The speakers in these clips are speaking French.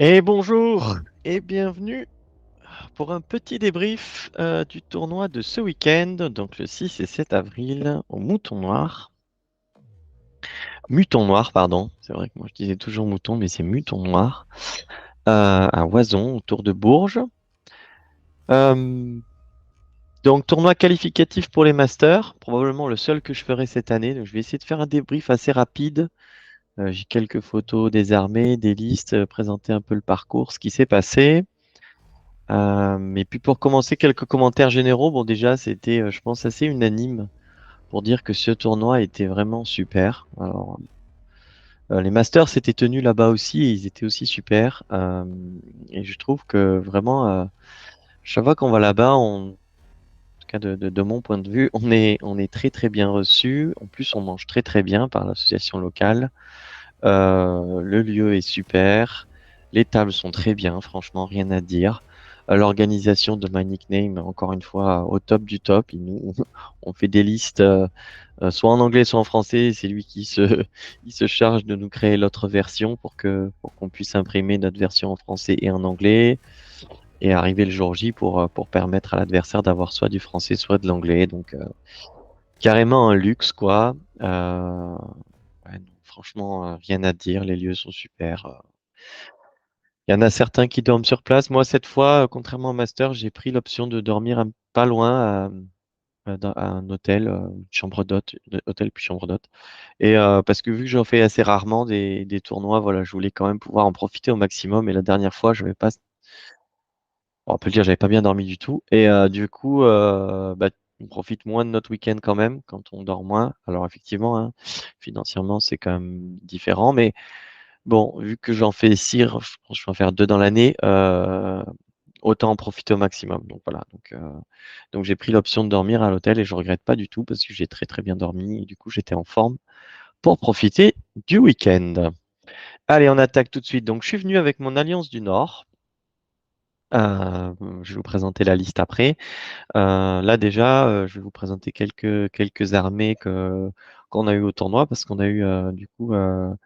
Et bonjour et bienvenue pour un petit débrief du tournoi de ce week-end, donc le 6 et 7 avril au Mouton Noir. Muton Noir, pardon. C'est vrai que moi je disais toujours Mouton, mais c'est Muton Noir. À Oison, autour de Bourges. Euh, donc tournoi qualificatif pour les Masters, probablement le seul que je ferai cette année. Donc je vais essayer de faire un débrief assez rapide. J'ai quelques photos des armées, des listes, présenter un peu le parcours, ce qui s'est passé. Et puis pour commencer, quelques commentaires généraux. Bon, déjà, c'était, je pense, assez unanime pour dire que ce tournoi était vraiment super. Alors, les Masters s'étaient tenus là-bas aussi et ils étaient aussi super. Et je trouve que vraiment, chaque fois qu'on va là-bas, en tout cas de mon point de vue, on est très très bien reçu. En plus, on mange très très bien par l'association locale. Le lieu est super. Les tables sont très bien, franchement, rien à dire. L'organisation de My Nickname, encore une fois, au top du top. On fait des listes, soit en anglais, soit en français. C'est lui il se charge de nous créer l'autre version pour qu'on puisse imprimer notre version en français et en anglais et arriver le jour J pour permettre à l'adversaire d'avoir soit du français, soit de l'anglais. Donc, carrément un luxe, quoi. Ouais, non, franchement, rien à dire. Les lieux sont super. Il y en a certains qui dorment sur place. Moi, cette fois, contrairement au master, j'ai pris l'option de dormir pas loin à un hôtel, une chambre d'hôte, hôtel puis chambre d'hôte. Et parce que vu que j'en fais assez rarement des tournois, voilà, je voulais quand même pouvoir en profiter au maximum. Et la dernière fois, je vais pas, on peut le dire, j'avais pas bien dormi du tout. Et du coup, bah, on profite moins de notre week-end quand même quand on dort moins. Alors effectivement, hein, financièrement, c'est quand même différent, mais bon, vu que j'en fais 6, je pense que je vais en faire 2 dans l'année, autant en profiter au maximum. Donc voilà, donc j'ai pris l'option de dormir à l'hôtel et je regrette pas du tout parce que j'ai très très bien dormi et du coup j'étais en forme pour profiter du week-end. Allez, on attaque tout de suite. Donc je suis venu avec mon Alliance du Nord. Je vais vous présenter la liste après. Là déjà, je vais vous présenter quelques armées qu'on a eu au tournoi parce qu'on a eu du coup un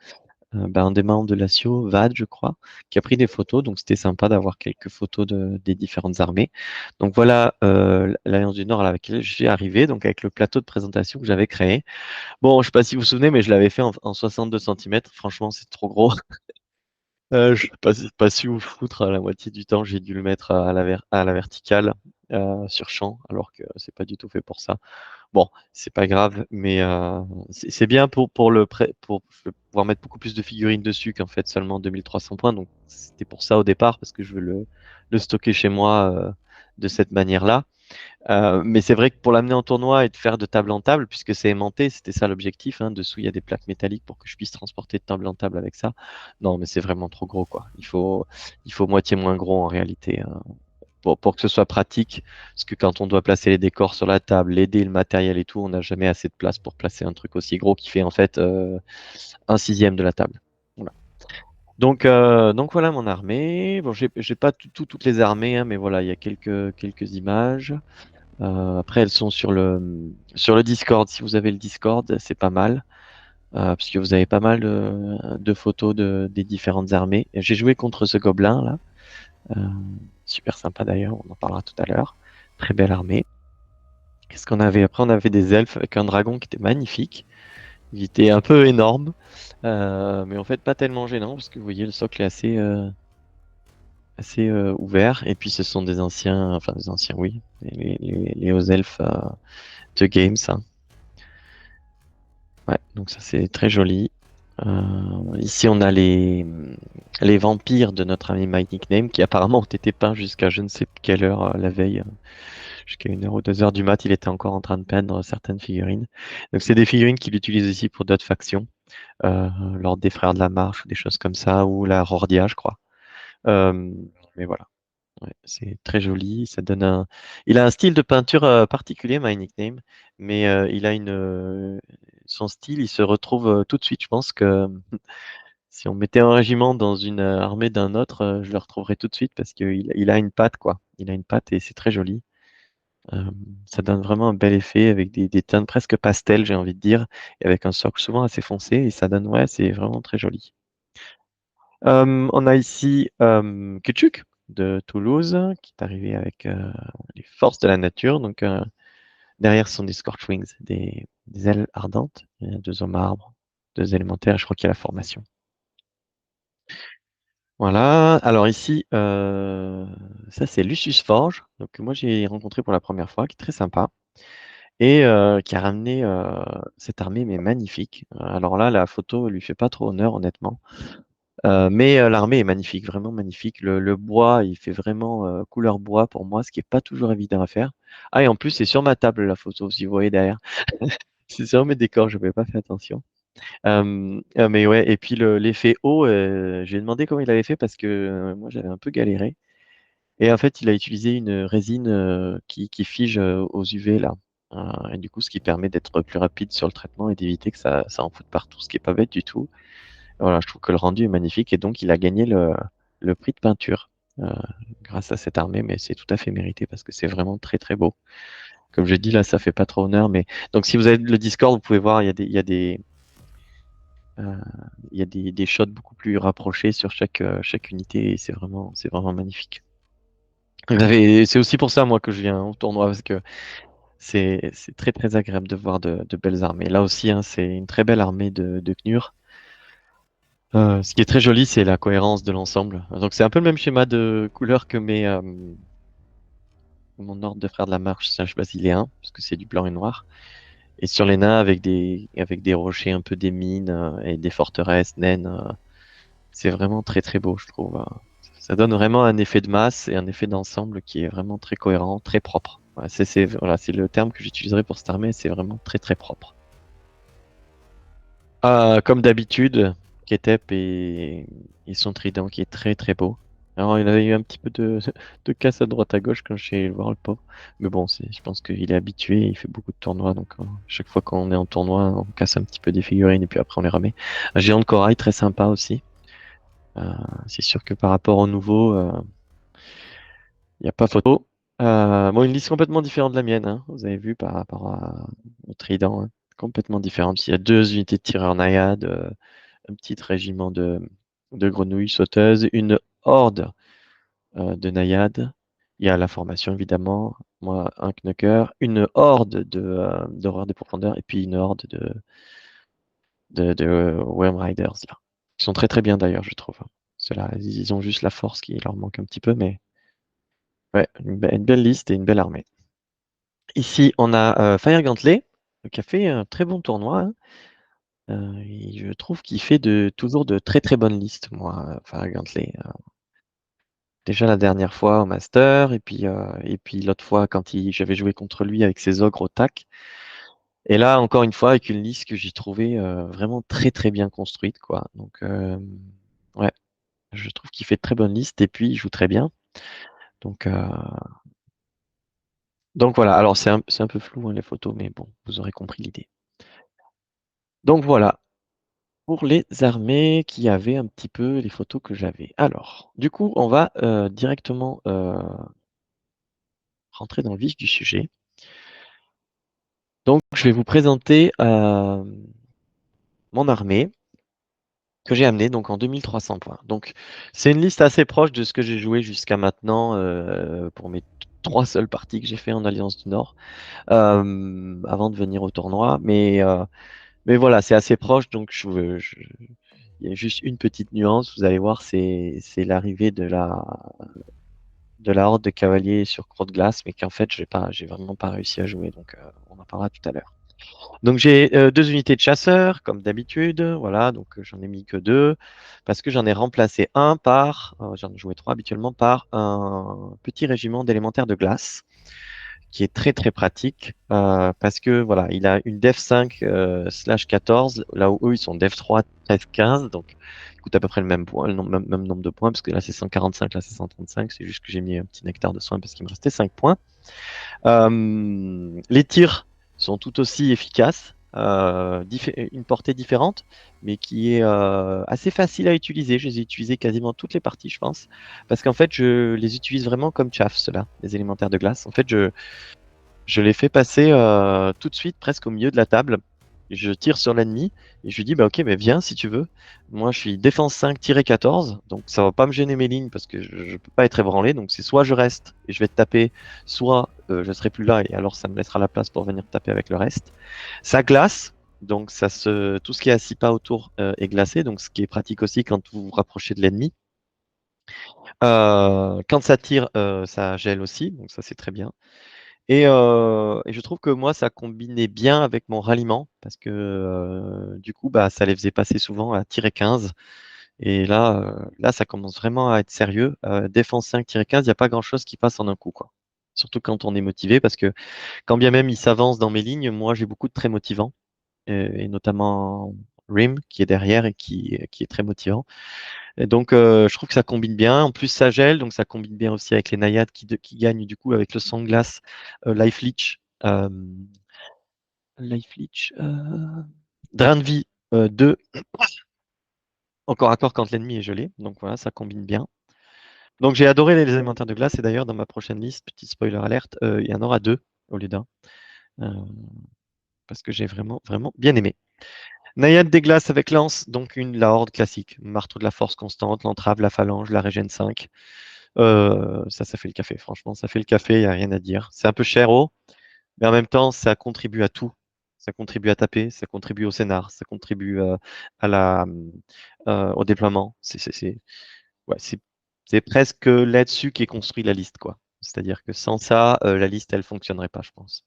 des membres de l'ASIO, Vad, je crois, qui a pris des photos. Donc, c'était sympa d'avoir quelques photos des différentes armées. Donc, voilà l'Alliance du Nord à laquelle je suis arrivé, donc avec le plateau de présentation que j'avais créé. Bon, je ne sais pas si vous vous souvenez, mais je l'avais fait en 62 centimètres. Franchement, c'est trop gros. Je n'ai pas su où le foutre à la moitié du temps. J'ai dû le mettre à la verticale sur champ, alors que c'est pas du tout fait pour ça. Bon, c'est pas grave, mais c'est bien pour pouvoir mettre beaucoup plus de figurines dessus qu'en fait seulement 2300 points. Donc c'était pour ça au départ, parce que je veux le stocker chez moi de cette manière-là. Mais c'est vrai que pour l'amener en tournoi et de faire de table en table, puisque c'est aimanté, c'était ça l'objectif, hein. Dessous, il y a des plaques métalliques pour que je puisse transporter de table en table avec ça. Non, mais c'est vraiment trop gros, quoi. Il faut moitié moins gros en réalité, hein, pour que ce soit pratique. Parce que quand on doit placer les décors sur la table, les dés, le matériel et tout, on n'a jamais assez de place pour placer un truc aussi gros qui fait en fait un sixième de la table. Voilà. Donc voilà mon armée. Bon, j'ai pas toutes les armées, hein, mais voilà, il y a quelques images. Après, elles sont sur le Discord. Si vous avez le Discord, c'est pas mal. Parce que vous avez pas mal de photos des différentes armées. Et j'ai joué contre ce gobelin là. Euh, Super sympa d'ailleurs, on en parlera tout à l'heure. Très belle armée. Qu'est-ce qu'on avait? Après, on avait des elfes avec un dragon qui était magnifique. Il était un peu énorme, mais en fait pas tellement gênant parce que vous voyez, le socle est assez ouvert. Et puis ce sont des anciens, enfin des anciens, oui, les hauts elfes de Games, hein. Ouais, donc ça c'est très joli. Ici on a les vampires de notre ami My Nickname qui apparemment ont été peints jusqu'à je ne sais quelle heure la veille. Jusqu'à 1 heure ou 2 heures du mat, il était encore en train de peindre certaines figurines. Donc c'est des figurines qu'il utilise aussi pour d'autres factions, lors des Frères de la Marche, des choses comme ça, ou la Rordia, je crois. Euh, mais voilà, ouais, c'est très joli. Il a un style de peinture particulier, My Nickname, mais son style, il se retrouve tout de suite. Je pense que si on mettait un régiment dans une armée d'un autre, je le retrouverais tout de suite parce qu'il a une patte, quoi. Il a une patte et c'est très joli. Euh, Ça donne vraiment un bel effet avec des teintes presque pastel, j'ai envie de dire, et avec un socle souvent assez foncé, et ça donne, ouais, c'est vraiment très joli. On a ici Küçük de Toulouse qui est arrivé avec les forces de la nature. Donc derrière ce sont des Scorchwings, des ailes ardentes. Il y a deux hommes arbres, deux élémentaires. Je crois qu'il y a la formation. Voilà. Alors ici, ça c'est Lucius Forge. Donc moi j'ai rencontré pour la première fois, qui est très sympa et qui a ramené cette armée mais magnifique. Alors là, la photo lui fait pas trop honneur honnêtement. Mais l'armée est magnifique, vraiment magnifique. Le bois, il fait vraiment couleur bois pour moi, ce qui est pas toujours évident à faire. Ah, et en plus, c'est sur ma table la photo, si vous voyez derrière. C'est sur mes décors, je n'avais pas fait attention. Mais ouais, et puis l'effet eau, j'ai demandé comment il avait fait parce que moi j'avais un peu galéré. Et en fait, il a utilisé une résine qui fige aux UV là. Et du coup, ce qui permet d'être plus rapide sur le traitement et d'éviter que ça en foute partout, ce qui est pas bête du tout. Voilà, je trouve que le rendu est magnifique et donc il a gagné le prix de peinture euh, grâce à cette armée, mais c'est tout à fait mérité parce que c'est vraiment très très beau. Comme je dis là, ça fait pas trop honneur, mais donc si vous avez le Discord, vous pouvez voir, euh, il y a des shots beaucoup plus rapprochés sur chaque unité et c'est vraiment magnifique. C'est aussi pour ça moi que je viens au tournoi parce que c'est très très agréable de voir de belles armées. Là aussi, hein, c'est une très belle armée de Knur. Ce qui est très joli, c'est la cohérence de l'ensemble. Donc c'est un peu le même schéma de couleur que mon ordre de frères de la marche singe basiléen, parce que c'est du blanc et noir. Et sur les nains avec des rochers un peu des mines et des forteresses naines, c'est vraiment très très beau, je trouve. Ça donne vraiment un effet de masse et un effet d'ensemble qui est vraiment très cohérent, très propre. Voilà, voilà, c'est le terme que j'utiliserai pour cette armée, c'est vraiment très très propre. Comme d'habitude, Ketep et son trident qui est très très beau. Alors il avait eu un petit peu de casse à droite à gauche quand je suis allé le voir le pauvre. Mais bon, je pense qu'il est habitué, il fait beaucoup de tournois, donc chaque fois qu'on est en tournoi, on casse un petit peu des figurines et puis après on les remet. Un géant de corail très sympa aussi. Euh, c'est sûr que par rapport au nouveau, il n'y a pas photo. Bon, une liste complètement différente de la mienne, hein, vous avez vu par rapport au trident, hein, complètement différente. Il y a deux unités de tireurs naïades. Un petit régiment de grenouilles sauteuses, une horde de naïades. Il y a la formation, évidemment, moi, un knucker, une horde d'horreurs des profondeurs, et puis une horde de Worm Riders, là. Ils sont très très bien d'ailleurs, je trouve. Ceux-là, ils ont juste la force qui leur manque un petit peu, mais ouais, une belle liste et une belle armée. Ici, on a Fire Gantley, qui a fait un très bon tournoi, hein. Et je trouve qu'il fait toujours de très très bonnes listes, moi, Fire Gantley. Déjà la dernière fois au Master, et puis l'autre fois quand j'avais joué contre lui avec ses ogres au tac. Et là, encore une fois, avec une liste que j'ai trouvée vraiment très très bien construite, quoi. Donc, ouais, je trouve qu'il fait de très bonnes listes et puis il joue très bien. Donc, donc voilà, alors c'est un peu flou hein, les photos, mais bon, vous aurez compris l'idée. Donc voilà, pour les armées qui avaient un petit peu les photos que j'avais. Alors, du coup, on va directement rentrer dans le vif du sujet. Donc, je vais vous présenter mon armée que j'ai amenée donc en 2300 points. Donc, c'est une liste assez proche de ce que j'ai joué jusqu'à maintenant pour mes trois seules parties que j'ai fait en Alliance du Nord avant de venir au tournoi. Mais voilà, c'est assez proche. Donc, il y a juste une petite nuance. Vous allez voir, c'est l'arrivée de la horde de cavaliers sur Croc de Glace, mais qu'en fait, j'ai vraiment pas réussi à jouer. Donc, on en parlera tout à l'heure. Donc j'ai deux unités de chasseurs, comme d'habitude. Voilà, donc j'en ai mis que deux, parce que j'en ai remplacé un j'en ai joué trois habituellement, par un petit régiment d'élémentaires de glace, qui est très très pratique, parce que voilà, il a une def 5 slash 14, là où eux ils sont def 3, 13, 15, donc il coûte à peu près le même point, même nombre de points, parce que là c'est 145, là c'est 135, c'est juste que j'ai mis un petit nectar de soin parce qu'il me restait 5 points. Les tirs sont tout aussi efficaces, une portée différente, mais qui est assez facile à utiliser. Je les ai utilisés quasiment toutes les parties, je pense, parce qu'en fait, je les utilise vraiment comme chaff, ceux-là, les élémentaires de glace. En fait, je les fais passer tout de suite, presque au milieu de la table. je tire sur l'ennemi et je lui dis, bah ok, mais viens si tu veux. Moi, je suis défense 5-14, donc ça va pas me gêner mes lignes parce que je peux pas être ébranlé. Donc c'est soit je reste et je vais te taper, soit je serai plus là et alors ça me laissera la place pour venir taper avec le reste. Ça glace, donc tout ce qui est à 6 pas autour est glacé, donc ce qui est pratique aussi quand vous vous rapprochez de l'ennemi. Quand ça tire, ça gèle aussi, donc ça c'est très bien. Et je trouve que moi, ça combinait bien avec mon ralliement parce que du coup, bah, ça les faisait passer souvent à tirer 15. Et là, ça commence vraiment à être sérieux. Défense 5-15, il n'y a pas grand-chose qui passe en un coup, quoi. Surtout quand on est motivé parce que quand bien même il s'avance dans mes lignes, moi, j'ai beaucoup de très motivants et notamment Rim qui est derrière et qui est très motivant. Et donc, je trouve que ça combine bien. En plus, ça gèle, donc ça combine bien aussi avec les naïades qui gagnent du coup avec le sang-glace, Life Leech, Life Leech, Drain de vie 2, encore à corps quand l'ennemi est gelé. Donc voilà, ça combine bien. Donc j'ai adoré les élémentaires de glace et d'ailleurs dans ma prochaine liste, petit spoiler alerte, il y en aura deux au lieu d'un, euh, parce que j'ai vraiment, vraiment bien aimé. Naïade des glaces avec lance, donc la horde classique, marteau de la force constante, l'entrave, la phalange, la régène 5. Ça fait le café. Franchement, ça fait le café, il n'y a rien à dire. C'est un peu cher, oh, mais en même temps, ça contribue à tout. Ça contribue à taper, ça contribue au scénar, ça contribue au déploiement. Ouais, c'est presque là-dessus qu'est construit la liste, quoi. C'est-à-dire que sans ça, la liste, elle fonctionnerait pas, je pense.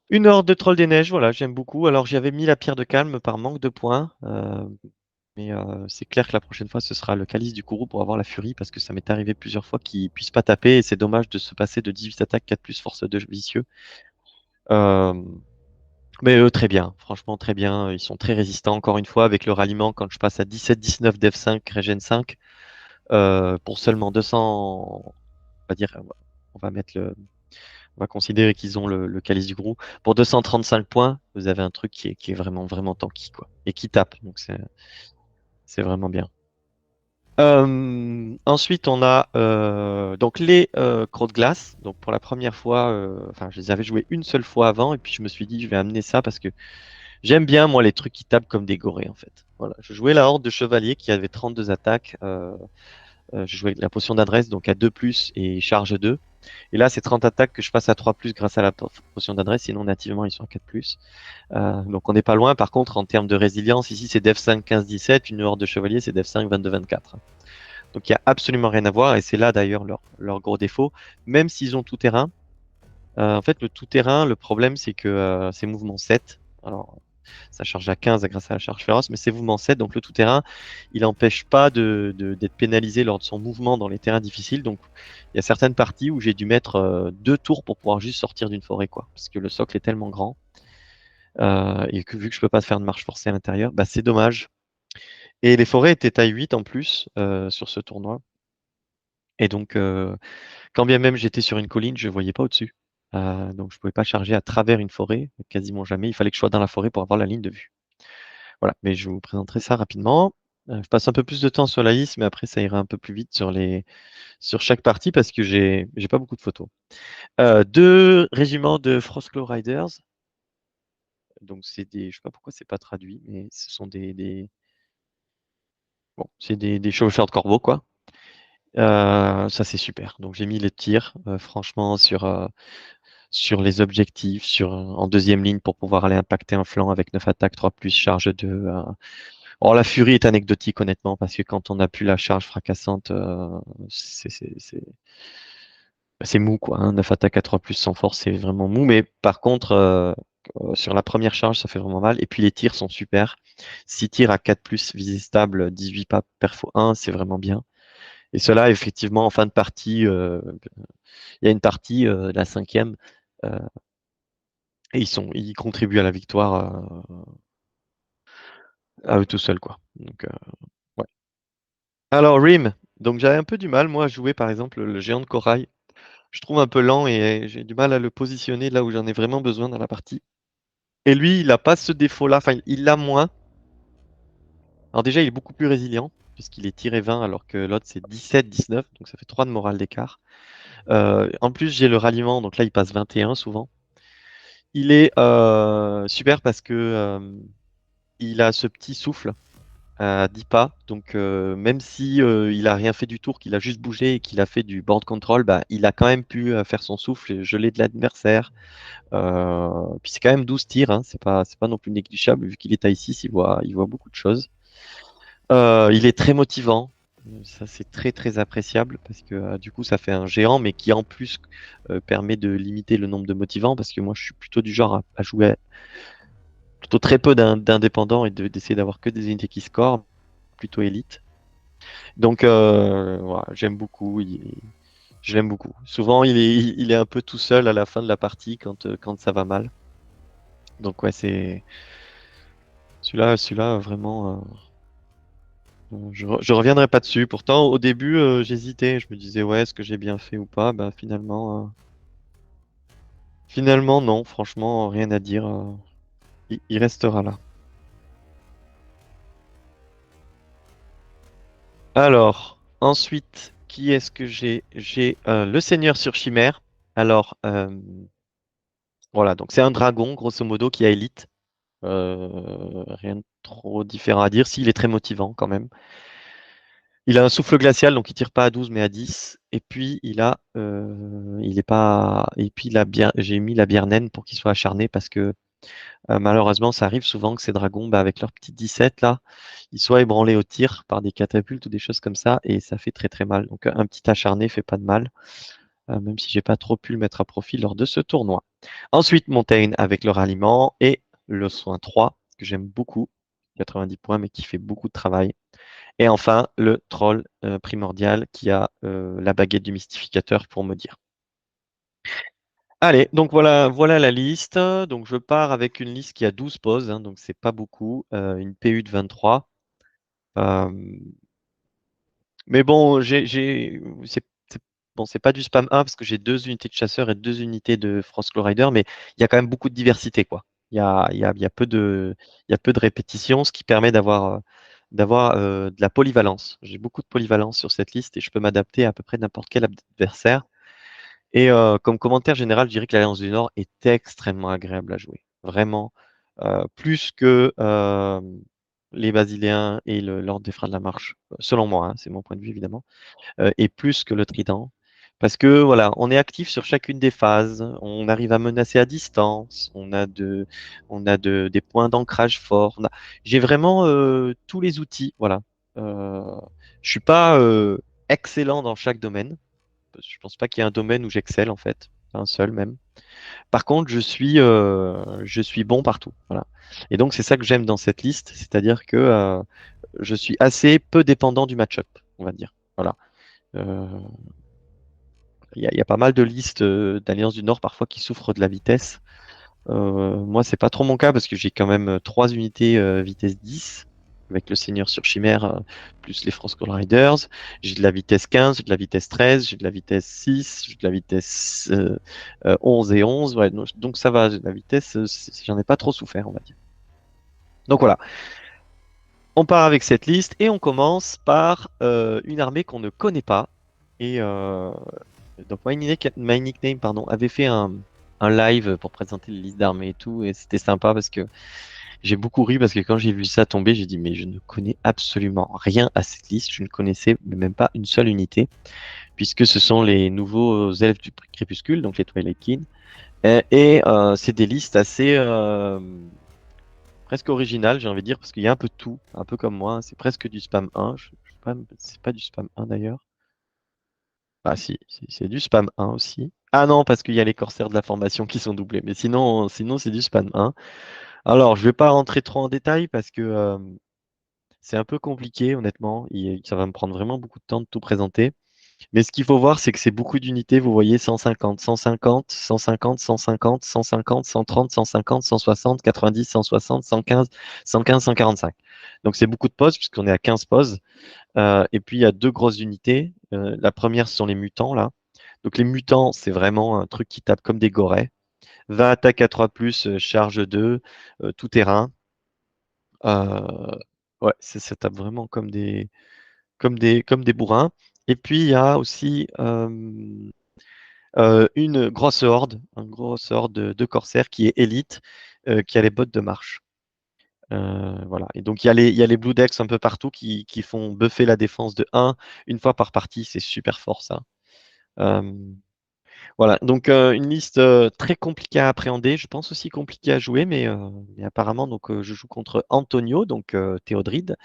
Une horde de trolls des neiges, voilà, j'aime beaucoup. Alors, j'avais mis la pierre de calme par manque de points. Mais c'est clair que la prochaine fois, ce sera le calice du Kourou pour avoir la furie, parce que ça m'est arrivé plusieurs fois qu'il puisse pas taper, et c'est dommage de se passer de 18 attaques 4 plus force 2 vicieux. Euh, mais eux, très bien, franchement très bien. Ils sont très résistants, encore une fois, avec le ralliement, quand je passe à 17-19 Dev 5, Regen 5, pour seulement 200, on va dire, on va mettre on va considérer qu'ils ont le calice du Kourou. Pour 235 points, vous avez un truc qui est vraiment, vraiment tanky, quoi, et qui tape, donc c'est vraiment bien. Ensuite, on a donc les crocs de glace. Donc pour la première fois, enfin, je les avais joués une seule fois avant, et puis je me suis dit, je vais amener ça parce que j'aime bien, moi, les trucs qui tapent comme des gorées, en fait. Voilà. Je jouais la horde de chevaliers qui avait 32 attaques. Je jouais avec la potion d'adresse, donc à 2 plus et charge 2. Et là, c'est 30 attaques que je passe à 3 plus grâce à la potion d'adresse, sinon nativement, ils sont à 4 plus. Donc on n'est pas loin. Par contre, en termes de résilience, ici, c'est Dev 5, 15, 17. Une horde de chevaliers, c'est Dev 5, 22, 24. Donc il n'y a absolument rien à voir et c'est là d'ailleurs leur gros défaut. Même s'ils ont tout terrain, en fait le tout terrain, le problème c'est que c'est mouvement 7. Alors ça charge à 15 grâce à la charge féroce, mais c'est mouvement 7, donc le tout terrain, il n'empêche pas d'être pénalisé lors de son mouvement dans les terrains difficiles. Donc il y a certaines parties où j'ai dû mettre 2 tours pour pouvoir juste sortir d'une forêt, quoi, parce que le socle est tellement grand. Et que vu que je peux pas faire de marche forcée à l'intérieur, bah, c'est dommage. Et les forêts étaient taille 8 en plus sur ce tournoi. Et donc, quand bien même j'étais sur une colline, je ne voyais pas au-dessus. Donc je ne pouvais pas charger à travers une forêt, quasiment jamais. Il fallait que je sois dans la forêt pour avoir la ligne de vue. Voilà, mais je vous présenterai ça rapidement. Je passe un peu plus de temps sur la liste, mais après ça ira un peu plus vite sur chaque partie parce que j'ai pas beaucoup de photos. 2 régiments de Frostclaw Riders. Donc je sais pas pourquoi c'est pas traduit, mais ce sont bon, c'est des chevaucheurs de corbeaux, quoi. Ça c'est super. Donc j'ai mis les tirs, franchement, sur les objectifs, en deuxième ligne pour pouvoir aller impacter un flanc avec 9 attaques, 3 plus, charge 2. Oh, la furie est anecdotique, honnêtement, parce que quand on n'a plus la charge fracassante, c'est mou, quoi, hein. 9 attaques à 3 plus sans force, c'est vraiment mou. Mais par contre, sur la première charge, ça fait vraiment mal. Et puis les tirs sont super. 6 tirs à 4 plus, visée stable, 18 pas perfo 1, c'est vraiment bien. Et cela, effectivement, en fin de partie, il y a une partie, la cinquième, euh, et ils contribuent à la victoire à eux tout seuls, quoi. Donc, ouais. Alors, Rim. Donc, j'avais un peu du mal, moi, à jouer, par exemple, le géant de corail. Je trouve un peu lent et j'ai du mal à le positionner là où j'en ai vraiment besoin dans la partie. Et lui, il n'a pas ce défaut-là. Enfin, il l'a moins. Alors, déjà, il est beaucoup plus résilient, puisqu'il est tiré 20, alors que l'autre, c'est 17, 19. Donc, ça fait 3 de morale d'écart. En plus, j'ai le ralliement. Donc là, il passe 21 souvent. Il est super parce que il a ce petit souffle à 10 pas. Donc, même si il a rien fait du tour, qu'il a juste bougé et qu'il a fait du board control, bah, il a quand même pu faire son souffle et geler de l'adversaire. Puis c'est quand même 12 tirs, hein, c'est pas non plus négligeable vu qu'il est taille 6, il voit beaucoup de choses. Il est très motivant. Ça, c'est très très appréciable parce que du coup, ça fait un géant, mais qui en plus permet de limiter le nombre de motivants parce que moi, je suis plutôt du genre à jouer plutôt très peu d'indépendants et d'essayer d'avoir que des unités qui scorent, plutôt élite. Donc, voilà, j'aime beaucoup. Je l'aime beaucoup. Souvent, il est un peu tout seul à la fin de la partie quand ça va mal. Donc, ouais, c'est celui-là vraiment. Je reviendrai pas dessus. Pourtant, au début, j'hésitais. Je me disais, ouais, est-ce que j'ai bien fait ou pas? Bah, finalement, non. Franchement, rien à dire. Il restera là. Alors, ensuite, qui est-ce que j'ai? J'ai le Seigneur sur Chimère. Alors, voilà, donc c'est un dragon, grosso modo, qui a élite. Rien de trop différent à dire. S'il est très motivant quand même. Il a un souffle glacial, donc il tire pas à 12 mais à 10. Et puis il est pas. Et puis j'ai mis la bière naine pour qu'il soit acharné parce que malheureusement, ça arrive souvent que ces dragons, bah, avec leur petit 17 là, ils soient ébranlés au tir par des catapultes ou des choses comme ça, et ça fait très très mal. Donc un petit acharné fait pas de mal, même si j'ai pas trop pu le mettre à profit lors de ce tournoi. Ensuite, Montaigne avec le ralliement et le soin 3 que j'aime beaucoup, 90 points, mais qui fait beaucoup de travail. Et enfin, le troll primordial qui a la baguette du mystificateur pour me dire. Allez, donc voilà la liste. Donc je pars avec une liste qui a 12 poses, hein, donc c'est pas beaucoup. Une PU de 23. Euh, mais bon, bon, c'est pas du spam 1 parce que j'ai deux unités de chasseurs et deux unités de Frostclaw Rider, mais il y a quand même beaucoup de diversité, quoi. Il y a il y a peu de répétitions, ce qui permet d'avoir de la polyvalence. J'ai beaucoup de polyvalence sur cette liste et je peux m'adapter à peu près n'importe quel adversaire. Et comme commentaire général, je dirais que l'Alliance du Nord est extrêmement agréable à jouer. Vraiment, plus que les Basiléens et l'Ordre des Frères de la Marche, selon moi, hein, c'est mon point de vue évidemment, et plus que le Trident. Parce que voilà, on est actif sur chacune des phases, on arrive à menacer à distance, des points d'ancrage forts. J'ai vraiment tous les outils, voilà. Euh, je suis pas excellent dans chaque domaine. Je pense pas qu'il y ait un domaine où j'excelle en fait, pas un seul même. Par contre, je suis bon partout. Voilà. Et donc c'est ça que j'aime dans cette liste, c'est-à-dire que je suis assez peu dépendant du match-up, on va dire. Voilà. Euh, il y a pas mal de listes d'Alliance du Nord parfois qui souffrent de la vitesse. Moi, c'est pas trop mon cas parce que j'ai quand même trois unités vitesse 10 avec le Seigneur sur Chimère plus les Frostclaw Riders. J'ai de la vitesse 15, j'ai de la vitesse 13, j'ai de la vitesse 6, j'ai de la vitesse 11 et 11. Ouais, donc ça va, la vitesse, j'en ai pas trop souffert, on va dire. Donc voilà, on part avec cette liste et on commence par une armée qu'on ne connaît pas. Et donc My Nickname, pardon, avait fait un live pour présenter les listes d'armées et tout, et c'était sympa parce que j'ai beaucoup ri parce que quand j'ai vu ça tomber, j'ai dit mais je ne connais absolument rien à cette liste, je ne connaissais même pas une seule unité, puisque ce sont les nouveaux elfes du crépuscule, donc les Twilight Kin, c'est des listes assez presque originales, j'ai envie de dire, parce qu'il y a un peu de tout, un peu comme moi, hein, c'est presque du spam 1, je sais pas, c'est pas du spam 1 d'ailleurs. Ah si, c'est du spam 1 aussi. Ah non, parce qu'il y a les corsaires de la formation qui sont doublés. Mais sinon c'est du spam 1. Alors, je vais pas rentrer trop en détail parce que c'est un peu compliqué, honnêtement. Ça va me prendre vraiment beaucoup de temps de tout présenter. Mais ce qu'il faut voir, c'est que c'est beaucoup d'unités. Vous voyez, 150, 150, 150, 150, 150, 130, 150, 160, 90, 160, 115, 115, 145. Donc c'est beaucoup de poses puisqu'on est à 15 poses. Et puis il y a deux grosses unités. La première, ce sont les mutants, là. Donc les mutants, c'est vraiment un truc qui tape comme des gorées. 20 attaques à 3 charge 2, tout terrain. Ouais, ça tape vraiment comme des bourrins. Et puis il y a aussi une grosse horde, de corsaires qui est élite, qui a les bottes de marche. Voilà. Et donc il y a les Blue Decks un peu partout qui font buffer la défense de 1 une fois par partie, c'est super fort ça. Euh, voilà, donc une liste très compliquée à appréhender, je pense aussi compliquée à jouer, mais apparemment donc je joue contre Antonio, donc Théodride,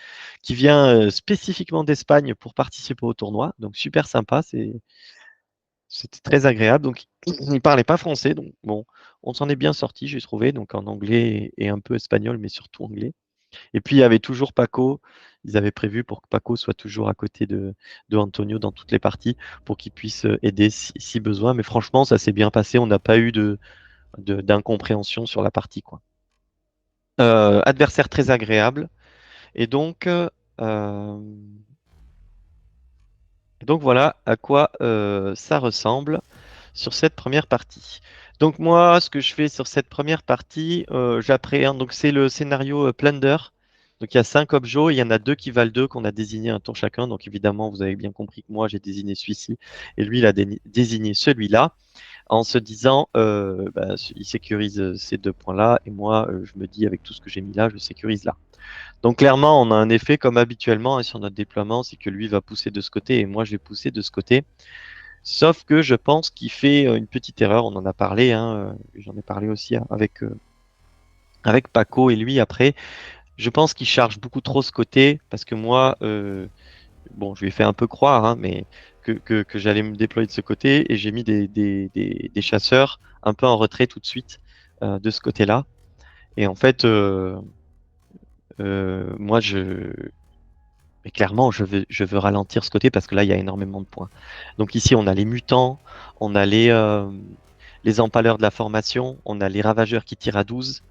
qui vient spécifiquement d'Espagne pour participer au tournoi, donc super sympa, c'était très agréable. Donc il parlait pas français, donc bon, on s'en est bien sorti, j'ai trouvé, donc en anglais et un peu espagnol, mais surtout anglais. Et puis il y avait toujours Paco. Ils avaient prévu pour que Paco soit toujours à côté de Antonio dans toutes les parties pour qu'il puisse aider si besoin. Mais franchement, ça s'est bien passé. On n'a pas eu d'incompréhension sur la partie, quoi. Adversaire très agréable. Et donc, voilà à quoi ça ressemble sur cette première partie. Donc moi, ce que je fais sur cette première partie, j'appréhende. Donc c'est le scénario Plunder. Donc il y a 5 objets, il y en a 2 qui valent 2 qu'on a désigné un tour chacun. Donc évidemment, vous avez bien compris que moi j'ai désigné celui-ci et lui il a désigné celui-là en se disant bah, il sécurise ces 2 points-là et moi je me dis avec tout ce que j'ai mis là, je sécurise là. Donc clairement, on a un effet comme habituellement hein, sur notre déploiement, c'est que lui va pousser de ce côté et moi je vais pousser de ce côté. Sauf que je pense qu'il fait une petite erreur, on en a parlé, hein, j'en ai parlé aussi avec Paco et lui après. Je pense qu'il charge beaucoup trop ce côté parce que moi, bon, je lui ai fait un peu croire, hein, mais que j'allais me déployer de ce côté et j'ai mis des chasseurs un peu en retrait tout de suite de ce côté-là. Et en fait, moi, mais clairement, je veux ralentir ce côté parce que là, il y a énormément de points. Donc ici, on a les mutants, on a les empaleurs de la formation, on a les ravageurs qui tirent à 12,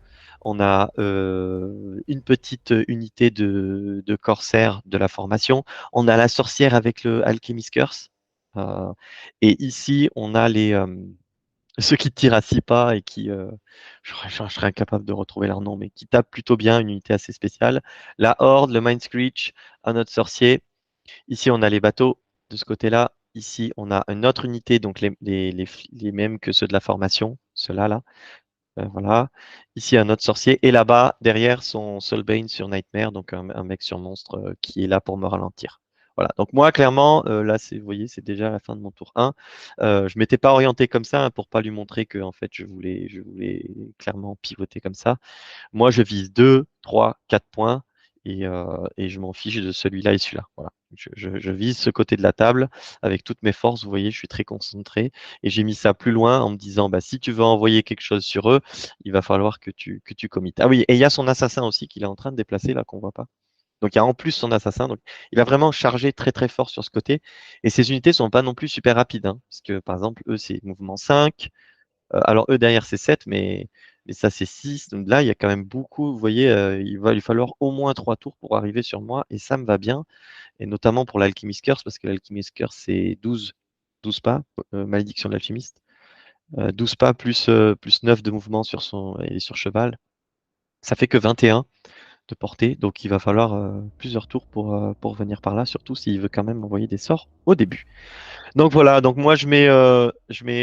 on a une petite unité de corsaires de la formation, on a la sorcière avec le Alchemist Curse, euh, et ici, on a ceux qui tirent à 6 pas et je serais incapable de retrouver leur nom, mais qui tapent plutôt bien, une unité assez spéciale. La Horde, le Mind Screech, un autre sorcier. Ici, on a les bateaux de ce côté-là. Ici, on a une autre unité, donc les mêmes que ceux de la formation, ceux-là, là. Voilà. Ici, un autre sorcier. Et là-bas, derrière, son Soulbane sur Nightmare, donc un mec sur monstre qui est là pour me ralentir. Voilà. Donc moi, clairement, là, vous voyez, c'est déjà la fin de mon tour 1. Je m'étais pas orienté comme ça hein, pour pas lui montrer que en fait, je voulais clairement pivoter comme ça. Moi, je vise 2, 3, 4 points et je m'en fiche de celui-là et celui-là. Voilà. Je vise ce côté de la table avec toutes mes forces. Vous voyez, je suis très concentré et j'ai mis ça plus loin en me disant, bah, si tu veux envoyer quelque chose sur eux, il va falloir que tu commites. Ah oui, et il y a son assassin aussi qu'il est en train de déplacer là qu'on voit pas. Donc il y a en plus son assassin. Donc il a vraiment chargé très très fort sur ce côté. Et ces unités sont pas non plus super rapides. Hein, parce que par exemple, eux, c'est mouvement 5. Alors eux derrière c'est 7, mais ça c'est 6. Donc là, il y a quand même beaucoup. Vous voyez, il va lui falloir au moins 3 tours pour arriver sur moi. Et ça me va bien. Et notamment pour l'Alchemist Curse, parce que l'Alchemist Curse c'est 12 pas, malédiction de l'alchimiste. 12 pas plus 9 de mouvement et sur cheval. Ça fait que 21 de portée. Donc il va falloir plusieurs tours pour venir par là, surtout s'il veut quand même envoyer des sorts au début. Donc voilà, donc moi je mets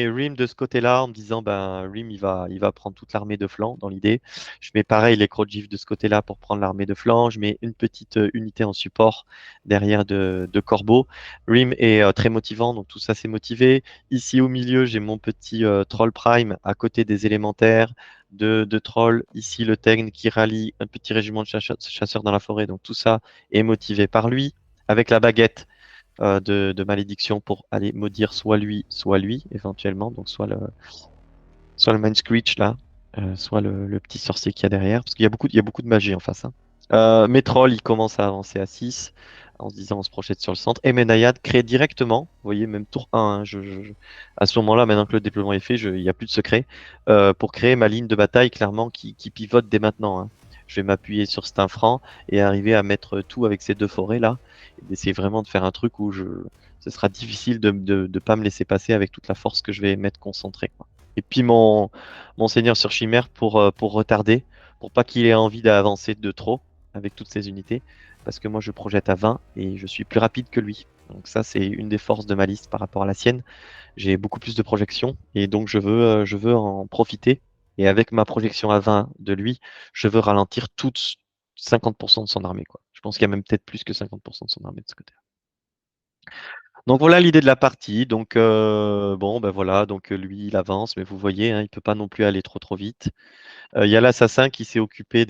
Rim de ce côté-là en me disant ben Rim il va prendre toute l'armée de flanc dans l'idée. Je mets pareil les Crowdgift de ce côté-là pour prendre l'armée de flanc. Je mets une petite unité en support derrière de Corbeau. Rim est très motivant, donc tout ça c'est motivé. Ici au milieu j'ai mon petit Troll Prime à côté des élémentaires de Troll. Ici le Tegn qui rallie un petit régiment de chasseurs dans la forêt, donc tout ça est motivé par lui avec la baguette de malédiction pour aller maudire soit lui, éventuellement, donc soit le Mind Screech là, soit le petit sorcier qu'il y a derrière, parce qu'il y a beaucoup de magie en face. Hein. Mes trolls, ils commencent à avancer à 6 en se disant on se projette sur le centre. Et mes naïades créent directement, vous voyez, même tour 1, hein, à ce moment-là, maintenant que le déploiement est fait, il n'y a plus de secret, pour créer ma ligne de bataille clairement qui pivote dès maintenant. Hein. Je vais m'appuyer sur cet infrant et arriver à mettre tout avec ces 2 forêts là, et d'essayer vraiment de faire un truc où ce sera difficile de pas me laisser passer avec toute la force que je vais mettre concentrée. Quoi. Et puis mon seigneur sur Chimère pour retarder, pour pas qu'il ait envie d'avancer de trop avec toutes ces unités. parce que moi je projette à 20 et je suis plus rapide que lui. Donc ça, c'est une des forces de ma liste par rapport à la sienne. J'ai beaucoup plus de projections et donc je veux en profiter. Et avec ma projection à 20 de lui, je veux ralentir toute 50% de son armée, quoi. Je pense qu'il y a même peut-être plus que 50% de son armée de ce côté. Donc voilà l'idée de la partie. Donc bon, ben voilà, donc lui il avance, mais vous voyez, hein, il peut pas non plus aller trop vite. Il y a l'assassin qui s'est occupé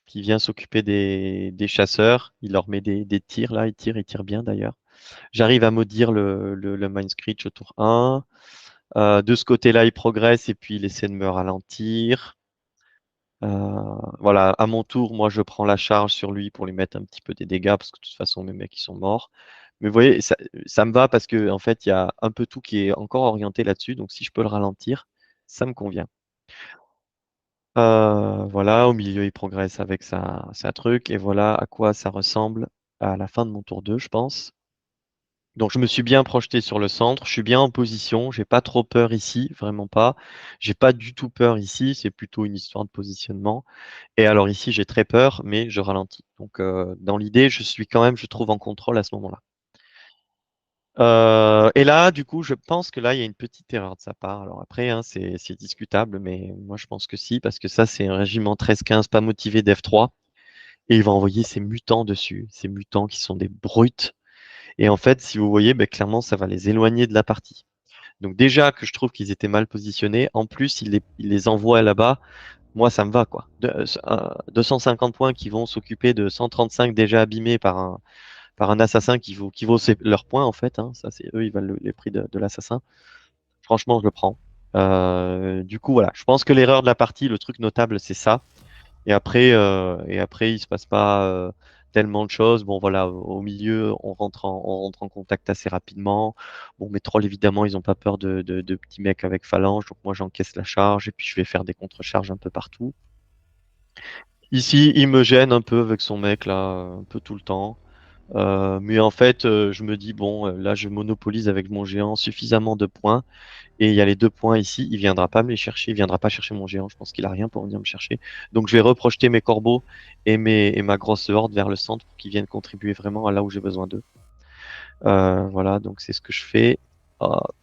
qui vient s'occuper des chasseurs. Il leur met des tirs là, il tire bien d'ailleurs. J'arrive à maudire le Mind Screech au tour 1. De ce côté-là, il progresse et puis il essaie de me ralentir. Voilà, à mon tour, moi je prends la charge sur lui pour lui mettre un petit peu des dégâts parce que de toute façon mes mecs ils sont morts. Mais vous voyez, ça me va parce que en fait il y a un peu tout qui est encore orienté là-dessus. Donc si je peux le ralentir, ça me convient. Voilà, au milieu il progresse avec sa truc et voilà à quoi ça ressemble à la fin de mon tour 2, je pense. Donc je me suis bien projeté sur le centre, je suis bien en position, j'ai pas trop peur ici, vraiment pas. J'ai pas du tout peur ici, c'est plutôt une histoire de positionnement. Et alors ici j'ai très peur, mais je ralentis. Donc dans l'idée, je suis quand même, je trouve, en contrôle à ce moment-là. Et là, du coup, je pense que là, il y a une petite erreur de sa part. Alors après, hein, c'est discutable, mais moi je pense que si, parce que ça, c'est un régiment 13-15 pas motivé d'F3, et il va envoyer ses mutants dessus, ces mutants qui sont des brutes. Et en fait, si vous voyez, ben, clairement, ça va les éloigner de la partie. Donc déjà que je trouve qu'ils étaient mal positionnés, en plus, il les envoie là-bas. Moi, ça me va, quoi. 250 points qui vont s'occuper de 135 déjà abîmés par un assassin qui vaut leurs points, en fait, hein. Ça, c'est eux, ils valent les prix de l'assassin. Franchement, je le prends. Du coup, voilà. Je pense que l'erreur de la partie, le truc notable, c'est ça. Et après, il se passe pas tellement de choses. Bon, voilà, au milieu, on rentre en contact assez rapidement. Bon, mes trolls, évidemment, ils ont pas peur de petits mecs avec phalange. Donc moi, j'encaisse la charge et puis je vais faire des contre-charges un peu partout. Ici, il me gêne un peu avec son mec là, un peu tout le temps. Mais en fait, je me dis bon, là, je monopolise avec mon géant suffisamment de points. Et il y a les 2 points ici, il viendra pas me les chercher, il viendra pas chercher mon géant, je pense qu'il a rien pour venir me chercher. Donc je vais reprojeter mes corbeaux et ma grosse horde vers le centre pour qu'ils viennent contribuer vraiment à là où j'ai besoin d'eux. Voilà, donc c'est ce que je fais. Hop,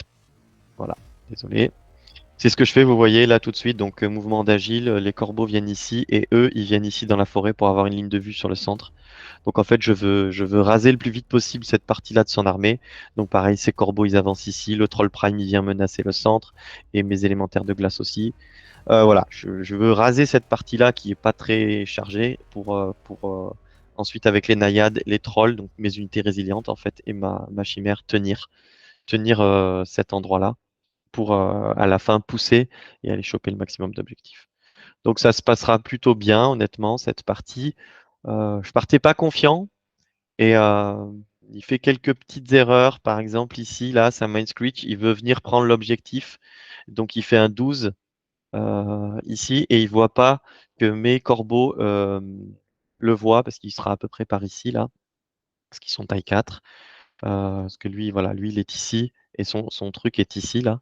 voilà, désolé. C'est ce que je fais, vous voyez là tout de suite. Donc mouvement d'agile, les corbeaux viennent ici et eux, ils viennent ici dans la forêt pour avoir une ligne de vue sur le centre. Donc en fait, je veux raser le plus vite possible cette partie-là de son armée. Donc pareil, ces corbeaux, ils avancent ici. Le troll prime, il vient menacer le centre et mes élémentaires de glace aussi. Voilà, je veux raser cette partie-là qui est pas très chargée pour ensuite avec les naïades, les trolls, donc mes unités résilientes en fait et ma chimère tenir cet endroit-là pour à la fin pousser et aller choper le maximum d'objectifs. Donc ça se passera plutôt bien, honnêtement, cette partie. Je partais pas confiant et il fait quelques petites erreurs. Par exemple, ici, là, ça Mind Screech, il veut venir prendre l'objectif. Donc il fait un 12 ici et il voit pas que mes corbeaux le voient parce qu'il sera à peu près par ici, là, parce qu'ils sont taille 4. Parce que lui, voilà, lui, il est ici et son truc est ici, là.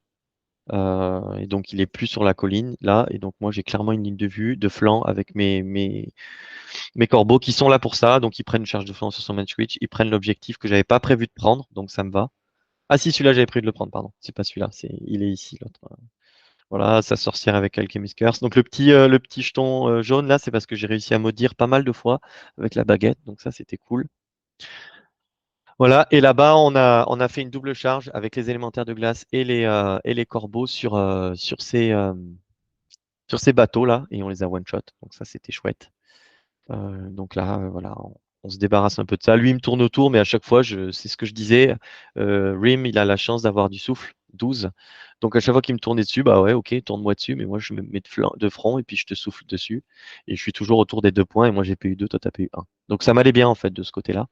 Et donc, il est plus sur la colline, là. Et donc, moi, j'ai clairement une ligne de vue, de flanc avec mes corbeaux qui sont là pour ça. Donc, ils prennent une charge de flanc sur son main switch. Ils prennent l'objectif que j'avais pas prévu de prendre. Donc, ça me va. Ah, si, celui-là, j'avais prévu de le prendre, pardon. C'est pas celui-là. Il est ici, l'autre. Voilà, sa sorcière avec Alchemist Curse. Donc, le petit jeton jaune, là, c'est parce que j'ai réussi à maudire pas mal de fois avec la baguette. Donc, ça, c'était cool. Voilà, et là-bas, on a fait une double charge avec les élémentaires de glace et les corbeaux sur ces bateaux-là, et on les a one-shot. Donc ça, c'était chouette. Donc là, voilà, on se débarrasse un peu de ça. Lui, il me tourne autour, mais à chaque fois, c'est ce que je disais. Rim, il a la chance d'avoir du souffle, 12. Donc à chaque fois qu'il me tournait dessus, bah ouais, ok, tourne-moi dessus, mais moi, je me mets de front et puis je te souffle dessus. Et je suis toujours autour des 2 points, et moi, j'ai PU2, toi, t'as PU1. Donc ça m'allait bien, en fait, de ce côté-là.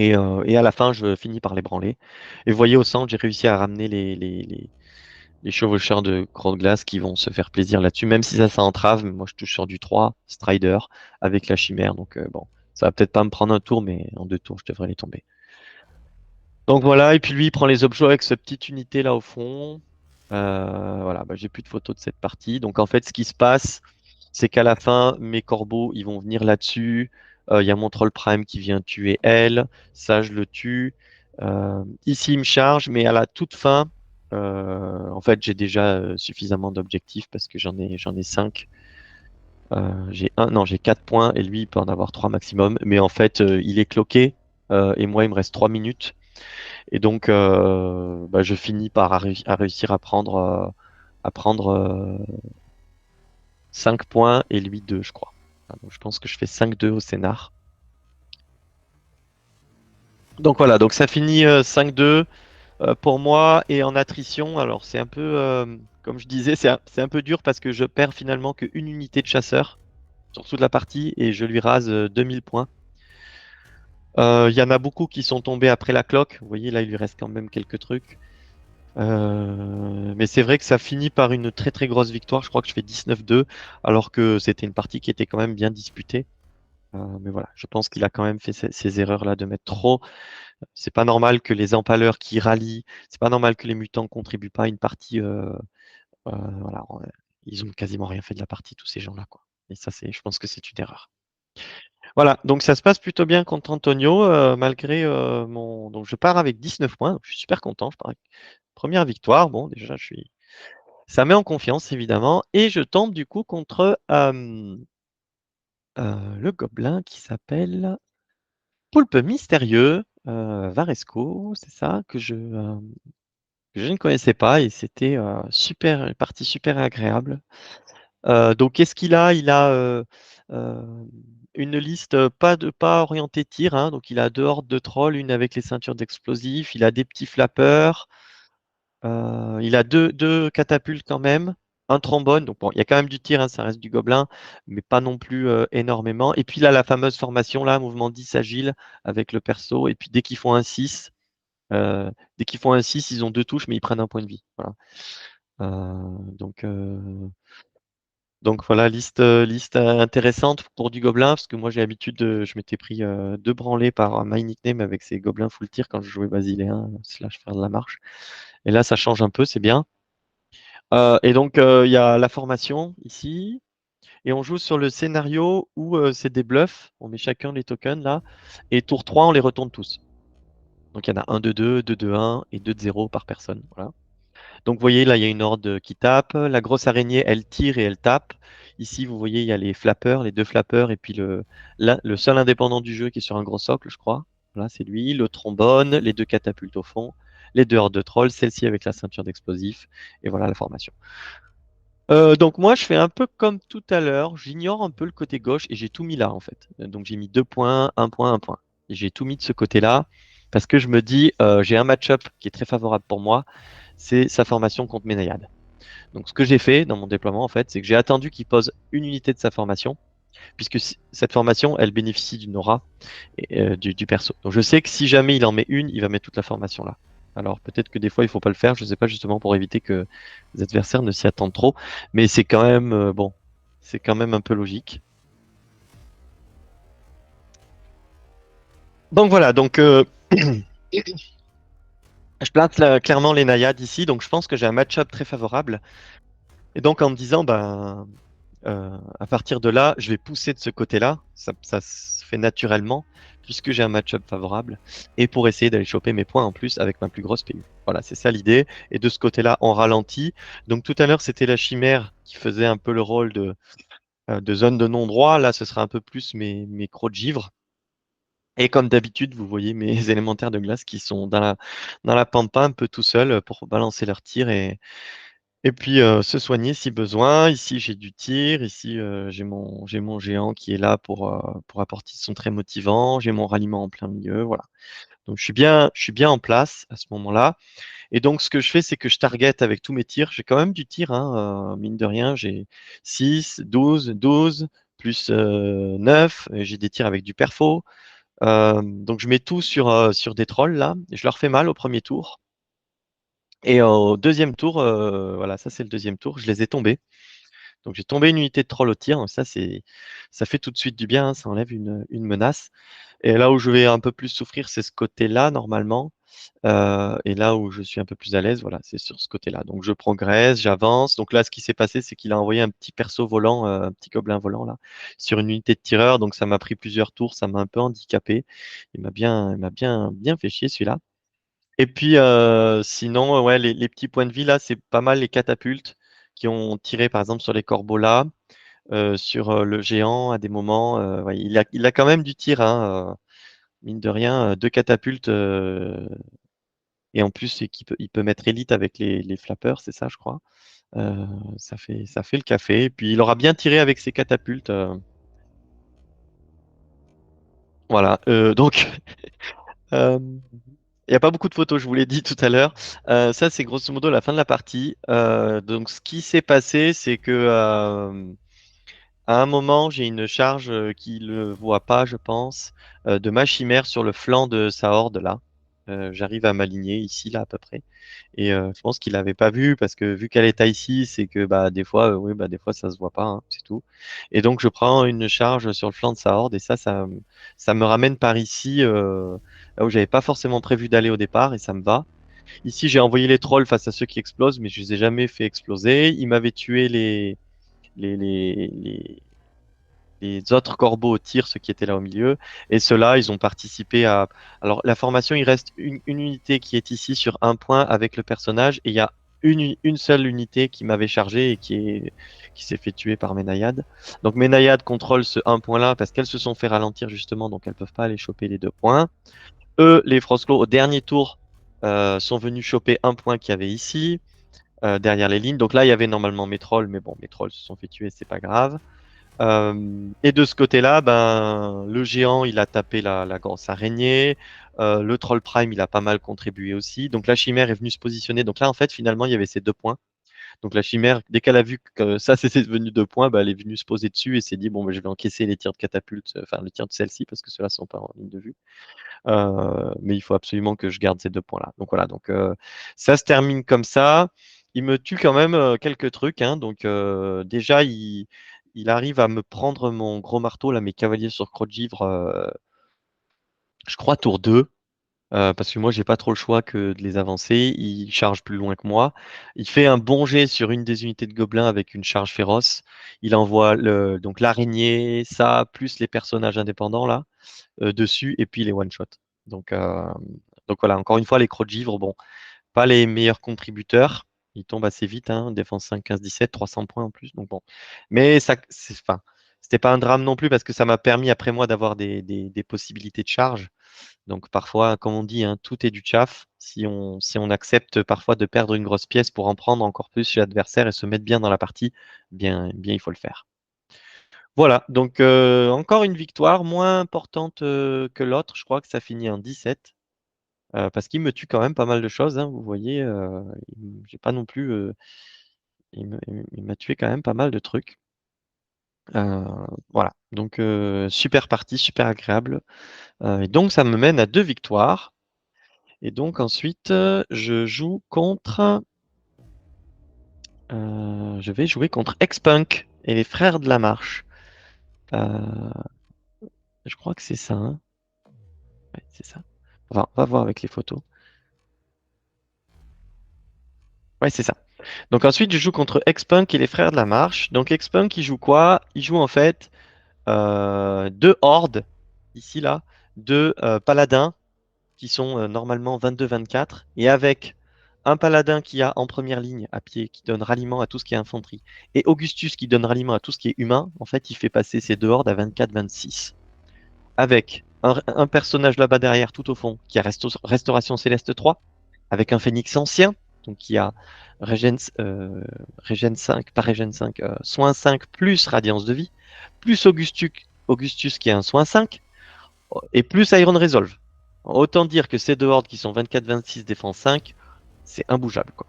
Et à la fin, je finis par les branler. Et vous voyez, au centre, j'ai réussi à ramener les chevaucheurs de Croc de Glace qui vont se faire plaisir là-dessus, même si ça entrave. Mais moi, je touche sur du 3 Strider avec la chimère. Donc, bon, ça va peut-être pas me prendre un tour, mais en 2 tours, je devrais les tomber. Donc voilà, et puis lui, il prend les objets avec cette petite unité là au fond. Voilà, bah, j'ai plus de photos de cette partie. Donc en fait, ce qui se passe, c'est qu'à la fin, mes corbeaux, ils vont venir là-dessus. Il y a mon troll prime qui vient tuer elle. Ça, je le tue. Ici, il me charge, mais à la toute fin, en fait, j'ai déjà suffisamment d'objectifs parce que j'en ai 5. Non, j'ai 4 points et lui, il peut en avoir 3 maximum. Mais en fait, il est cloqué et moi, il me reste 3 minutes. Et donc, bah, je finis par réussir à prendre 5 points et lui 2, je crois. Donc, je pense que je fais 5-2 au scénar. Donc voilà, donc ça finit 5-2 pour moi et en attrition. Alors c'est un peu, comme je disais, c'est un peu dur parce que je perds finalement qu'une unité de chasseur sur toute la partie et je lui rase 2000 points. Il y en a beaucoup qui sont tombés après la cloque. Vous voyez, là, il lui reste quand même quelques trucs. Mais c'est vrai que ça finit par une très très grosse victoire. Je crois que je fais 19-2 alors que c'était une partie qui était quand même bien disputée. Mais voilà, je pense qu'il a quand même fait ces erreurs-là de mettre trop. C'est pas normal que les empaleurs qui rallient, c'est pas normal que les mutants contribuent pas à une partie. Voilà, ils ont quasiment rien fait de la partie, tous ces gens-là, quoi. Et ça, je pense que c'est une erreur. Voilà, donc ça se passe plutôt bien contre Antonio, malgré mon. Donc je pars avec 19 points, donc je suis super content. Je pars avec première victoire. Bon, déjà, ça met en confiance, évidemment. Et je tombe du coup contre le gobelin qui s'appelle Poulpe Mystérieux, Varesco, c'est ça, que je ne connaissais pas et c'était super, une partie super agréable. Donc, qu'est-ce qu'il a? Il a euh, une liste pas orientée tir, hein, donc il a 2 hordes de trolls, une avec les ceintures d'explosifs, il a des petits flappeurs, il a deux catapultes quand même, un trombone, donc bon, il y a quand même du tir, hein, ça reste du gobelin, mais pas non plus énormément. Et puis là, la fameuse formation, là, mouvement 10 agile avec le perso, et puis euh, dès qu'ils font un 6, ils ont 2 touches, mais ils prennent un point de vie. Voilà. Euh, donc, euh, donc voilà, liste intéressante pour du gobelin, parce que moi j'ai l'habitude je m'étais pris 2 branlées par My Nickname avec ces gobelins full tir quand je jouais Basiléen slash faire de la marche. Et là ça change un peu, c'est bien. Et donc il y a la formation ici, et on joue sur le scénario où c'est des bluffs, on met chacun les tokens là, et tour 3 on les retourne tous. Donc il y en a 1 de 2, 2 de 1 et 2 de 0 par personne. Voilà. Donc, vous voyez, là, il y a une horde qui tape. La grosse araignée, elle tire et elle tape. Ici, vous voyez, il y a les flappeurs, les 2 flappeurs, et puis le seul indépendant du jeu qui est sur un gros socle, je crois. Là, c'est lui. Le trombone, les 2 catapultes au fond, les 2 hordes de trolls, celle-ci avec la ceinture d'explosifs. Et voilà la formation. Donc, moi, je fais un peu comme tout à l'heure. J'ignore un peu le côté gauche et j'ai tout mis là, en fait. Donc, j'ai mis 2 points, un point, un point. Et j'ai tout mis de ce côté-là parce que je me dis, j'ai un match-up qui est très favorable pour moi, c'est sa formation contre mes naïades. Donc, ce que j'ai fait dans mon déploiement, en fait, c'est que j'ai attendu qu'il pose une unité de sa formation, puisque cette formation, elle bénéficie d'une aura du perso. Donc, je sais que si jamais il en met une, il va mettre toute la formation là. Alors, peut-être que des fois, il faut pas le faire, je sais pas, justement pour éviter que les adversaires ne s'y attendent trop, mais c'est quand même, bon, c'est quand même un peu logique. Donc, voilà, donc, je place clairement les naïades ici, donc je pense que j'ai un match-up très favorable. Et donc, en me disant, ben, à partir de là, je vais pousser de ce côté-là. Ça se fait naturellement, puisque j'ai un match-up favorable. Et pour essayer d'aller choper mes points en plus avec ma plus grosse PU. Voilà, c'est ça l'idée. Et de ce côté-là, on ralentit. Donc tout à l'heure, c'était la chimère qui faisait un peu le rôle de zone de non-droit. Là, ce sera un peu plus mes crocs de givre. Et comme d'habitude, vous voyez mes élémentaires de glace qui sont dans la pampa un peu tout seuls pour balancer leurs tirs et puis se soigner si besoin. Ici, j'ai du tir. Ici, j'ai mon géant qui est là pour apporter son très motivant. J'ai mon ralliement en plein milieu. Voilà. Donc, je suis bien en place à ce moment-là. Et donc, ce que je fais, c'est que je target avec tous mes tirs. J'ai quand même du tir, hein, mine de rien. J'ai 6, 12, 12, plus 9. Et j'ai des tirs avec du perfo. Donc, je mets tout sur des trolls, là. Et je leur fais mal au premier tour. Et au deuxième tour, voilà, ça c'est le deuxième tour, je les ai tombés. Donc j'ai tombé une unité de troll au tir, donc ça fait tout de suite du bien, hein, ça enlève une menace. Et là où je vais un peu plus souffrir, c'est ce côté-là normalement. Et là où je suis un peu plus à l'aise, voilà, c'est sur ce côté-là. Donc je progresse, j'avance. Donc là, ce qui s'est passé, c'est qu'il a envoyé un petit perso volant, un petit gobelin volant là, sur une unité de tireur. Donc ça m'a pris plusieurs tours, ça m'a un peu handicapé. Il m'a bien fait chier celui-là. Et puis sinon, ouais, les petits points de vie là, c'est pas mal les catapultes qui ont tiré par exemple sur les corbeaux là, sur le géant à des moments. Ouais, il a quand même du tir, hein, mine de rien, deux catapultes. Et en plus, c'est il peut mettre élite avec les flappers, c'est ça, je crois. Ça fait le café. Et puis, il aura bien tiré avec ses catapultes. Voilà. Donc, euh, il n'y a pas beaucoup de photos, je vous l'ai dit tout à l'heure. Ça, c'est grosso modo la fin de la partie. Donc, ce qui s'est passé, c'est que à un moment, j'ai une charge qu'il ne voit pas, je pense, de ma chimère sur le flanc de sa horde là. J'arrive à m'aligner ici, là, à peu près. Et je pense qu'il l'avait pas vu parce que vu qu'elle est ici, c'est que bah des fois, oui, bah des fois ça se voit pas, hein, c'est tout. Et donc je prends une charge sur le flanc de sa horde et ça me ramène par ici, là où j'avais pas forcément prévu d'aller au départ et ça me va. Ici j'ai envoyé les trolls face à ceux qui explosent, mais je les ai jamais fait exploser. Ils m'avaient tué les, les, les, les autres corbeaux au tir, ceux qui étaient là au milieu, et ceux-là, ils ont participé à. Alors, la formation, il reste une unité qui est ici sur un point avec le personnage, et il y a une seule unité qui m'avait chargé et qui s'est fait tuer par mes naïades. Donc, mes naïades contrôlent ce un point-là parce qu'elles se sont fait ralentir justement, donc elles peuvent pas aller choper les deux points. Eux, les Frostclaws, au dernier tour, sont venus choper un point qu'il y avait ici, derrière les lignes. Donc là, il y avait normalement mes trolls, mais bon, mes trolls se sont fait tuer, c'est pas grave. Et de ce côté-là, ben, le géant, il a tapé la grosse araignée. Le troll prime, il a pas mal contribué aussi. Donc la chimère est venue se positionner. Donc là, en fait, finalement, il y avait ces deux points. Donc la chimère, dès qu'elle a vu que ça, c'était devenu deux points, ben, elle est venue se poser dessus et s'est dit, bon, ben, je vais encaisser les tirs de catapulte, enfin, le tir de celle-ci, parce que ceux-là sont pas en ligne de vue. Mais il faut absolument que je garde ces deux points-là. Donc voilà, donc ça se termine comme ça. Il me tue quand même quelques trucs, hein. Donc déjà, il arrive à me prendre mon gros marteau, là, mes cavaliers sur croc de givre, je crois tour 2. Parce que moi, j'ai pas trop le choix que de les avancer. Il charge plus loin que moi. Il fait un bon jet sur une des unités de gobelins avec une charge féroce. Il envoie donc l'araignée, ça, plus les personnages indépendants là, dessus, et puis les one-shot. Donc, euh, donc voilà, encore une fois, les crocs de givre, bon, pas les meilleurs contributeurs. Ils tombent assez vite, hein, défense 5, 15, 17, 300 points en plus. Donc bon. Mais ça, enfin, c'était pas un drame non plus parce que ça m'a permis après moi d'avoir des possibilités de charge. Donc parfois, comme on dit, hein, tout est du tchaf. Si on accepte parfois de perdre une grosse pièce pour en prendre encore plus chez l'adversaire et se mettre bien dans la partie, bien il faut le faire. Voilà, donc encore une victoire moins importante que l'autre. Je crois que ça finit en 17. Parce qu'il me tue quand même pas mal de choses, hein, vous voyez, j'ai pas non plus, il m'a tué quand même pas mal de trucs. Euh, voilà, donc super partie, super agréable. Et donc ça me mène à 2 victoires. Et donc ensuite, je joue contre, je vais jouer contre X-Punk et les Frères de la Marche. Euh, je crois que c'est ça, hein. Ouais, c'est ça. On va voir avec les photos. Ouais, c'est ça. Donc ensuite, je joue contre X-Punk et les Frères de la Marche. Donc X-Punk, il joue quoi? Il joue en fait deux hordes, ici là, deux paladins qui sont normalement 22-24, et avec un paladin qui a en première ligne à pied, qui donne ralliement à tout ce qui est infanterie, et Augustus qui donne ralliement à tout ce qui est humain, en fait, il fait passer ces deux hordes à 24-26. Avec un personnage là-bas derrière, tout au fond, qui a Restauration Céleste 3, avec un phénix ancien, donc qui a Régène 5, pas Régène 5, soin 5 plus Radiance de vie, plus Augustus qui a un soin 5, et plus Iron Resolve. Autant dire que ces deux hordes qui sont 24-26 défense 5, c'est imbougeable, quoi.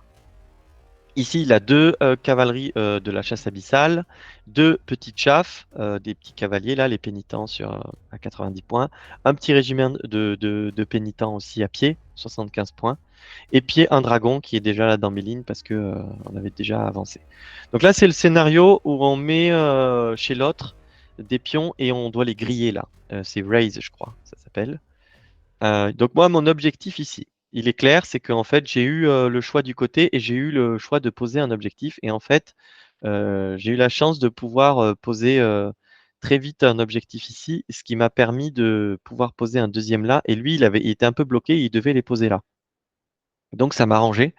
Ici, il a deux cavaleries de la chasse abyssale, deux petites chaffes, des petits cavaliers, là, les pénitents à 90 points, un petit régiment de pénitents aussi à pied, 75 points, et puis un dragon qui est déjà là dans mes lignes parce que on avait déjà avancé. Donc là, c'est le scénario où on met chez l'autre des pions et on doit les griller là. C'est Raise, je crois, ça s'appelle. Donc moi, mon objectif ici. il est clair, c'est qu'en fait, j'ai eu le choix du côté et j'ai eu le choix de poser un objectif. Et en fait, j'ai eu la chance de pouvoir poser très vite un objectif ici, ce qui m'a permis de pouvoir poser un deuxième là. Et lui, il était un peu bloqué, il devait les poser là. Donc ça m'a arrangé,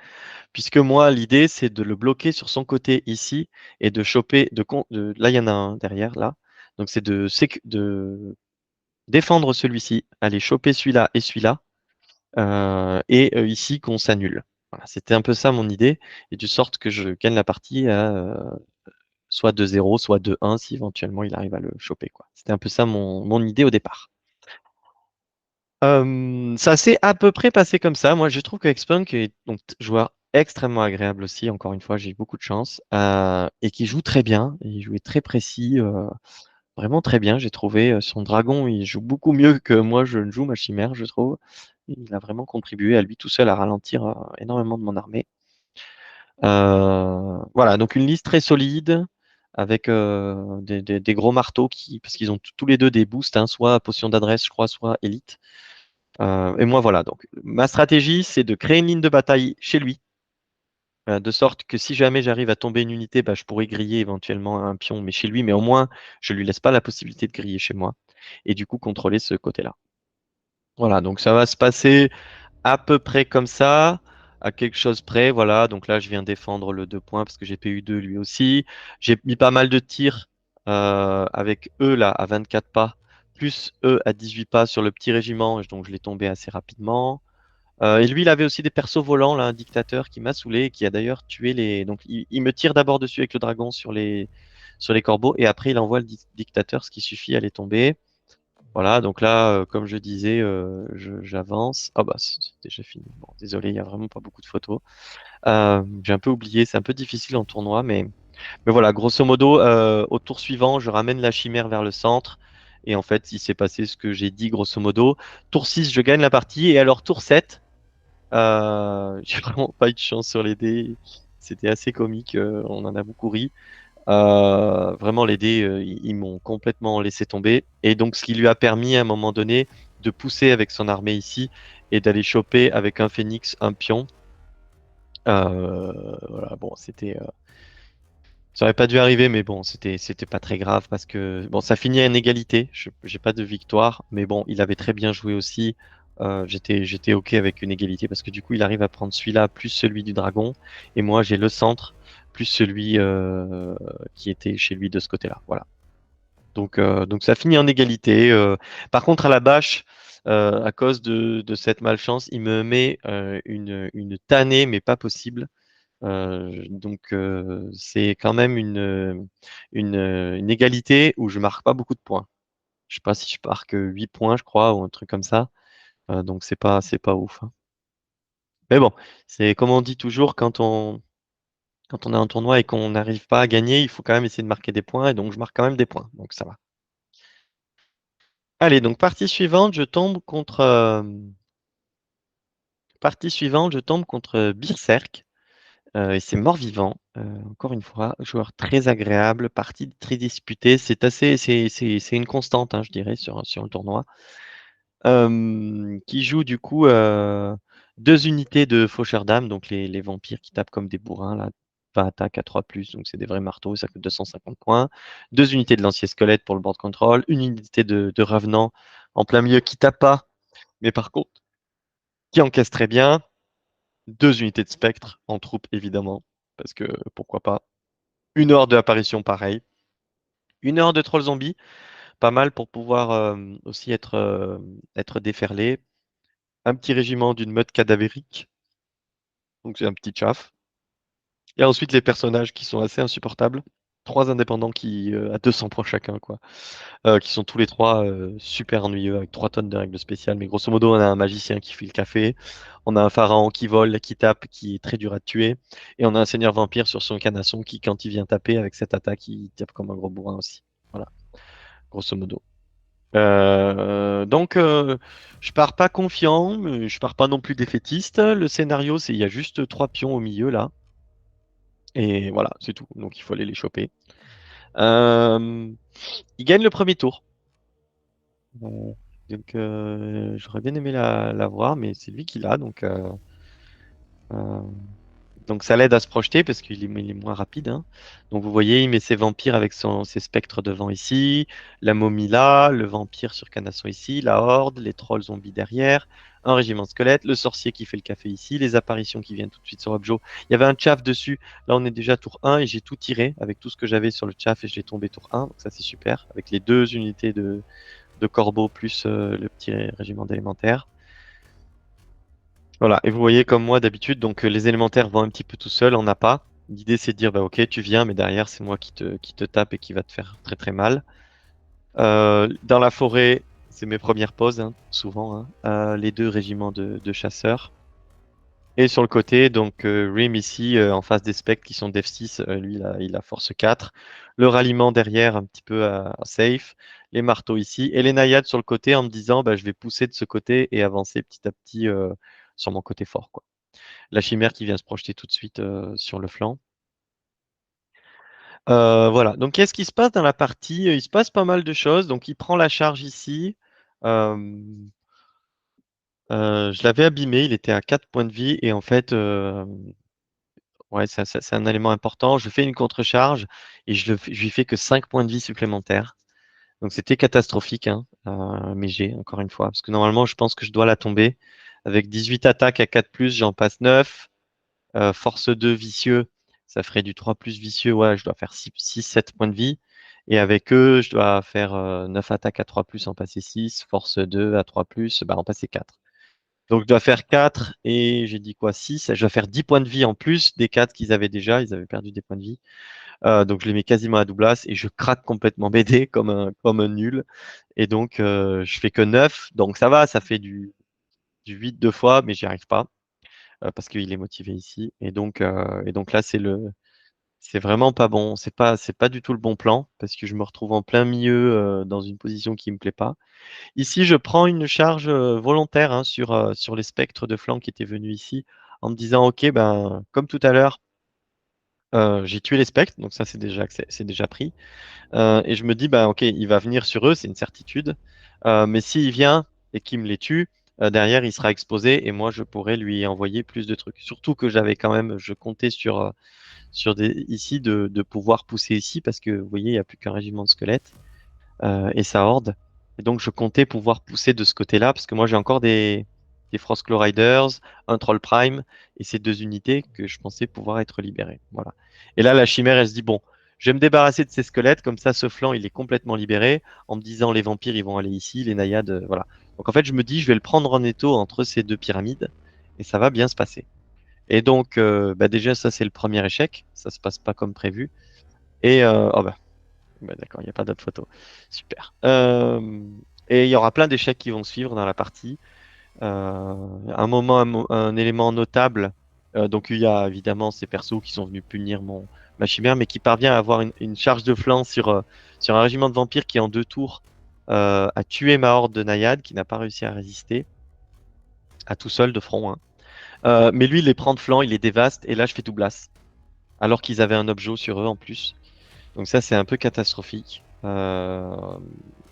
puisque moi, l'idée, c'est de le bloquer sur son côté ici et de choper, là, il y en a un derrière, là. Donc c'est de défendre celui-ci, aller choper celui-là et celui-là, et ici qu'on s'annule. Voilà, c'était un peu ça mon idée, et de sorte que je gagne la partie à soit 2-0, soit 2-1 si éventuellement il arrive à le choper, quoi. C'était un peu ça mon idée au départ. Ça s'est à peu près passé comme ça. Moi, je trouve que Xpunk est donc joueur extrêmement agréable aussi. Encore une fois, j'ai eu beaucoup de chance et qui joue très bien. Il jouait très précis, vraiment très bien. J'ai trouvé son dragon, il joue beaucoup mieux que moi. Je ne joue ma chimère, je trouve. Il a vraiment contribué à lui tout seul à ralentir énormément de mon armée. Voilà, donc une liste très solide avec des gros marteaux parce qu'ils ont tous les deux des boosts, hein, soit potion d'adresse, je crois, soit élite. Et moi, voilà. Donc, ma stratégie, c'est de créer une ligne de bataille chez lui, de sorte que si jamais j'arrive à tomber une unité, bah, je pourrais griller éventuellement un pion, mais chez lui, mais au moins, je lui laisse pas la possibilité de griller chez moi, et du coup, contrôler ce côté-là. Voilà, donc ça va se passer à peu près comme ça, à quelque chose près. Voilà, donc là, je viens défendre le 2 points parce que j'ai PU2 lui aussi. J'ai mis pas mal de tirs avec eux là à 24 pas, plus eux à 18 pas sur le petit régiment, et donc je l'ai tombé assez rapidement. Et lui, il avait aussi des persos volants, là, un dictateur qui m'a saoulé, qui a d'ailleurs tué les. Donc, il me tire d'abord dessus avec le dragon sur les corbeaux, et après, il envoie le dictateur, ce qui suffit à les tomber. Voilà, donc là, comme je disais, j'avance. Ah bah, c'est déjà fini. Bon, désolé, il n'y a vraiment pas beaucoup de photos. J'ai un peu oublié, c'est un peu difficile en tournoi, mais voilà, grosso modo, au tour suivant, je ramène la chimère vers le centre. Et en fait, il s'est passé ce que j'ai dit, grosso modo. Tour 6, je gagne la partie. Et alors, tour 7, j'ai vraiment pas eu de chance sur les dés. C'était assez comique, on en a beaucoup ri. Vraiment, les dés, ils m'ont complètement laissé tomber. Et donc, ce qui lui a permis à un moment donné de pousser avec son armée ici et d'aller choper avec un phénix un pion. Voilà, bon, ça aurait pas dû arriver, mais bon, c'était pas très grave parce que bon, ça finit à une égalité. J'ai pas de victoire, mais bon, il avait très bien joué aussi. J'étais OK avec une égalité parce que du coup, il arrive à prendre celui-là plus celui du dragon, et moi j'ai le centre plus celui qui était chez lui de ce côté-là. Voilà. Donc ça finit en égalité. Par contre, à la bâche, à cause de cette malchance, il me met une tannée, mais pas possible. Donc c'est quand même une égalité où je marque pas beaucoup de points. Je sais pas si je marque 8 points, je crois, ou un truc comme ça. Donc c'est pas ouf, hein. Mais bon, c'est comme on dit toujours, quand on a un tournoi et qu'on n'arrive pas à gagner, il faut quand même essayer de marquer des points, et donc je marque quand même des points. Donc ça va. Allez, donc partie suivante, je tombe contre Berserk. Et c'est mort-vivant. Encore une fois, joueur très agréable, partie très disputée. C'est une constante, hein, je dirais, sur le tournoi. Qui joue du coup deux unités de faucheurs d'âme, donc les vampires qui tapent comme des bourrins, là, pas attaque à 3+, donc c'est des vrais marteaux, ça coûte 250 points. Deux unités de lancier squelette pour le board control, une unité de revenant en plein milieu qui tape pas, mais par contre qui encaisse très bien. Deux unités de spectre en troupe, évidemment, parce que pourquoi pas. Une heure de apparition, pareil. Une heure de troll zombie, pas mal pour pouvoir aussi être déferlé. Un petit régiment d'une meute cadavérique, donc c'est un petit chaff. Et ensuite les personnages qui sont assez insupportables. Trois indépendants qui à 200 points chacun, quoi. Qui sont tous les trois super ennuyeux avec 3 tonnes de règles spéciales. Mais grosso modo, on a un magicien qui fait le café, on a un pharaon qui vole, qui tape, qui est très dur à tuer, et on a un seigneur vampire sur son canasson qui, quand il vient taper avec cette attaque, il tape comme un gros bourrin aussi. Voilà, grosso modo. Donc, je pars pas confiant, mais je pars pas non plus défaitiste. Le scénario, c'est il y a juste 3 pions au milieu là, et voilà, c'est tout. Donc il faut aller les choper. Il gagne le premier tour. Donc, j'aurais bien aimé la voir, mais c'est lui qui l'a. Euh, donc ça l'aide à se projeter parce il est moins rapide, hein. Donc vous voyez, il met ses vampires avec ses spectres devant ici, la momie là, le vampire sur canasson ici, la horde, les trolls zombies derrière, un régiment de squelettes, le sorcier qui fait le café ici, les apparitions qui viennent tout de suite sur Objo. Il y avait un chaff dessus. Là, on est déjà tour 1 et j'ai tout tiré avec tout ce que j'avais sur le chaff et je l'ai tombé tour 1. Donc ça, c'est super. Avec les deux unités de corbeaux plus le petit régiment d'élémentaires. Voilà, et vous voyez comme moi d'habitude, donc les élémentaires vont un petit peu tout seuls en appât. L'idée c'est de dire bah ok tu viens, mais derrière c'est moi qui te tape et qui va te faire très très mal. Dans la forêt, c'est mes premières pauses, hein, souvent, hein. Les deux régiments de chasseurs. Et sur le côté, donc Rim ici en face des specs qui sont Def 6, lui il a force 4. Le ralliement derrière un petit peu à safe. Les marteaux ici. Et les naïades sur le côté en me disant bah, je vais pousser de ce côté et avancer petit à petit sur mon côté fort, quoi. La chimère qui vient se projeter tout de suite sur le flanc. Voilà. Donc, qu'est-ce qui se passe dans la partie? Il se passe pas mal de choses. Donc, il prend la charge ici. Euh, je l'avais abîmé. Il était à 4 points de vie. Et en fait, ouais, c'est un élément important. Je fais une contre-charge et je lui fais que 5 points de vie supplémentaires. Donc, c'était catastrophique, hein, mais j'ai, encore une fois. Parce que normalement, je pense que je dois la tomber. Avec 18 attaques à 4 plus, j'en passe 9. Force 2 vicieux, ça ferait du 3 plus vicieux. Ouais, je dois faire 6-7 points de vie. Et avec eux, je dois faire 9 attaques à 3 plus, en passer 6. Force 2 à 3 plus, bah, en passer 4. Donc je dois faire 4 et j'ai dit quoi? 6. Je dois faire 10 points de vie en plus des 4 qu'ils avaient déjà. Ils avaient perdu des points de vie. Donc je les mets quasiment à doublas et je craque complètement BD comme un nul. Et donc je fais que 9. Donc ça va, ça fait du 8 deux fois, mais j'y arrive pas parce qu'il est motivé ici. Et donc là, c'est vraiment pas bon. C'est pas du tout le bon plan parce que je me retrouve en plein milieu dans une position qui me plaît pas. Ici, je prends une charge volontaire hein, sur les spectres de flanc qui étaient venus ici en me disant, OK, ben, comme tout à l'heure, j'ai tué les spectres, donc ça, c'est déjà pris. Et je me dis, bah, ok, il va venir sur eux, c'est une certitude. Mais s'il vient et qu'il me les tue, derrière, il sera exposé et moi, je pourrais lui envoyer plus de trucs. Surtout que j'avais quand même, je comptais sur ici de pouvoir pousser ici parce que vous voyez, il n'y a plus qu'un régiment de squelettes et ça horde. Et donc, je comptais pouvoir pousser de ce côté-là parce que moi, j'ai encore des Frostclaw Riders, un Troll Prime et ces deux unités que je pensais pouvoir être libérées. Voilà. Et là, la chimère, elle se dit, bon, je vais me débarrasser de ces squelettes, comme ça, ce flanc, il est complètement libéré, en me disant, les vampires, ils vont aller ici, les naïades, voilà. Donc, en fait, je me dis, je vais le prendre en étau entre ces deux pyramides et ça va bien se passer. Et donc, bah déjà, ça, c'est le premier échec. Ça se passe pas comme prévu. Et, oh bah, d'accord, il n'y a pas d'autre photo. Super. Et il y aura plein d'échecs qui vont suivre dans la partie. Un moment, un élément notable. Donc, il y a évidemment ces persos qui sont venus punir ma chimère, mais qui parvient à avoir une charge de flanc sur un régiment de vampires qui, en 2 tours, a tué ma horde de naïades, qui n'a pas réussi à résister, à tout seul de front, hein. Mais lui, il les prend de flanc, il les dévaste, et là, je fais doublas. Alors qu'ils avaient un objet sur eux en plus. Donc ça, c'est un peu catastrophique. Mais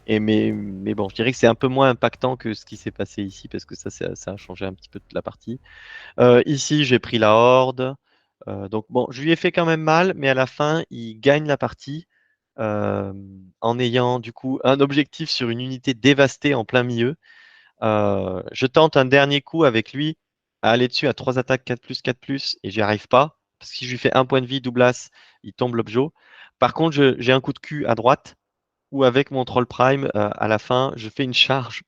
bon, je dirais que c'est un peu moins impactant que ce qui s'est passé ici, parce que ça a changé un petit peu de la partie. Ici, j'ai pris la horde. Donc bon, je lui ai fait quand même mal, mais à la fin, il gagne la partie euh, en ayant du coup un objectif sur une unité dévastée en plein milieu. Je tente un dernier coup avec lui à aller dessus à 3 attaques 4 plus et j'y arrive pas. Parce que si je lui fais un point de vie doublas, il tombe l'objet. Par contre, j'ai un coup de cul à droite où avec mon Troll Prime, à la fin, je fais une charge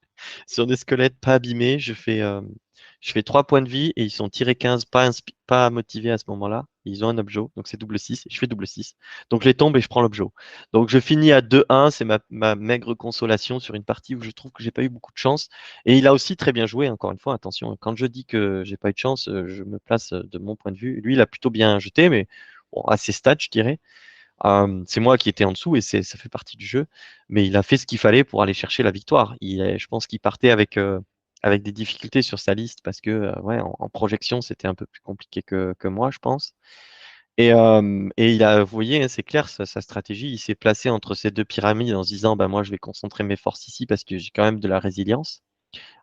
sur des squelettes pas abîmés. Je fais 3 points de vie et ils sont tirés 15, pas motivés à ce moment-là. Ils ont un objet, donc c'est double 6. Je fais double 6. Donc je les tombe et je prends l'objet. Donc je finis à 2-1, c'est ma maigre consolation sur une partie où je trouve que j'ai pas eu beaucoup de chance. Et il a aussi très bien joué, encore une fois, attention, quand je dis que j'ai pas eu de chance, je me place de mon point de vue. Lui, il a plutôt bien jeté, mais bon, à ses stats, je dirais. C'est moi qui étais en dessous et ça fait partie du jeu. Mais il a fait ce qu'il fallait pour aller chercher la victoire. Je pense qu'il partait avec des difficultés sur sa liste parce que ouais, en projection, c'était un peu plus compliqué que moi, je pense. Vous voyez, hein, c'est clair, sa stratégie, il s'est placé entre ces deux pyramides en se disant, bah, moi, je vais concentrer mes forces ici parce que j'ai quand même de la résilience.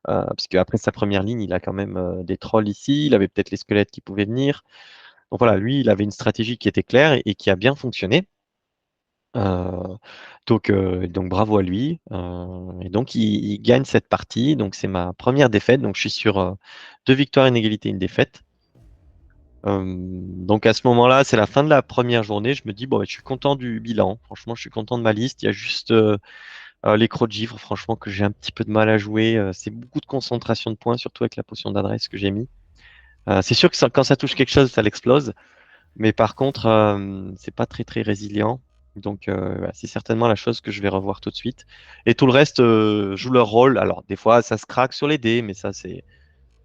Parce qu'après sa première ligne, il a quand même des trolls ici, il avait peut-être les squelettes qui pouvaient venir. Donc voilà, lui, il avait une stratégie qui était claire et qui a bien fonctionné. Euh, donc bravo à lui. Et donc il gagne cette partie. Donc c'est ma première défaite. Donc je suis sur 2 victoires, une égalité, une défaite. Donc à ce moment-là, c'est la fin de la première journée. Je me dis, bon, bah, je suis content du bilan. Franchement, je suis content de ma liste. Il y a juste les crocs de givre, franchement, que j'ai un petit peu de mal à jouer. C'est beaucoup de concentration de points, surtout avec la potion d'adresse que j'ai mis. C'est sûr que quand ça touche quelque chose, ça l'explose. Mais par contre, c'est pas très très résilient. Donc voilà, c'est certainement la chose que je vais revoir tout de suite. Et tout le reste joue leur rôle. Alors des fois, ça se craque sur les dés, mais ça c'est,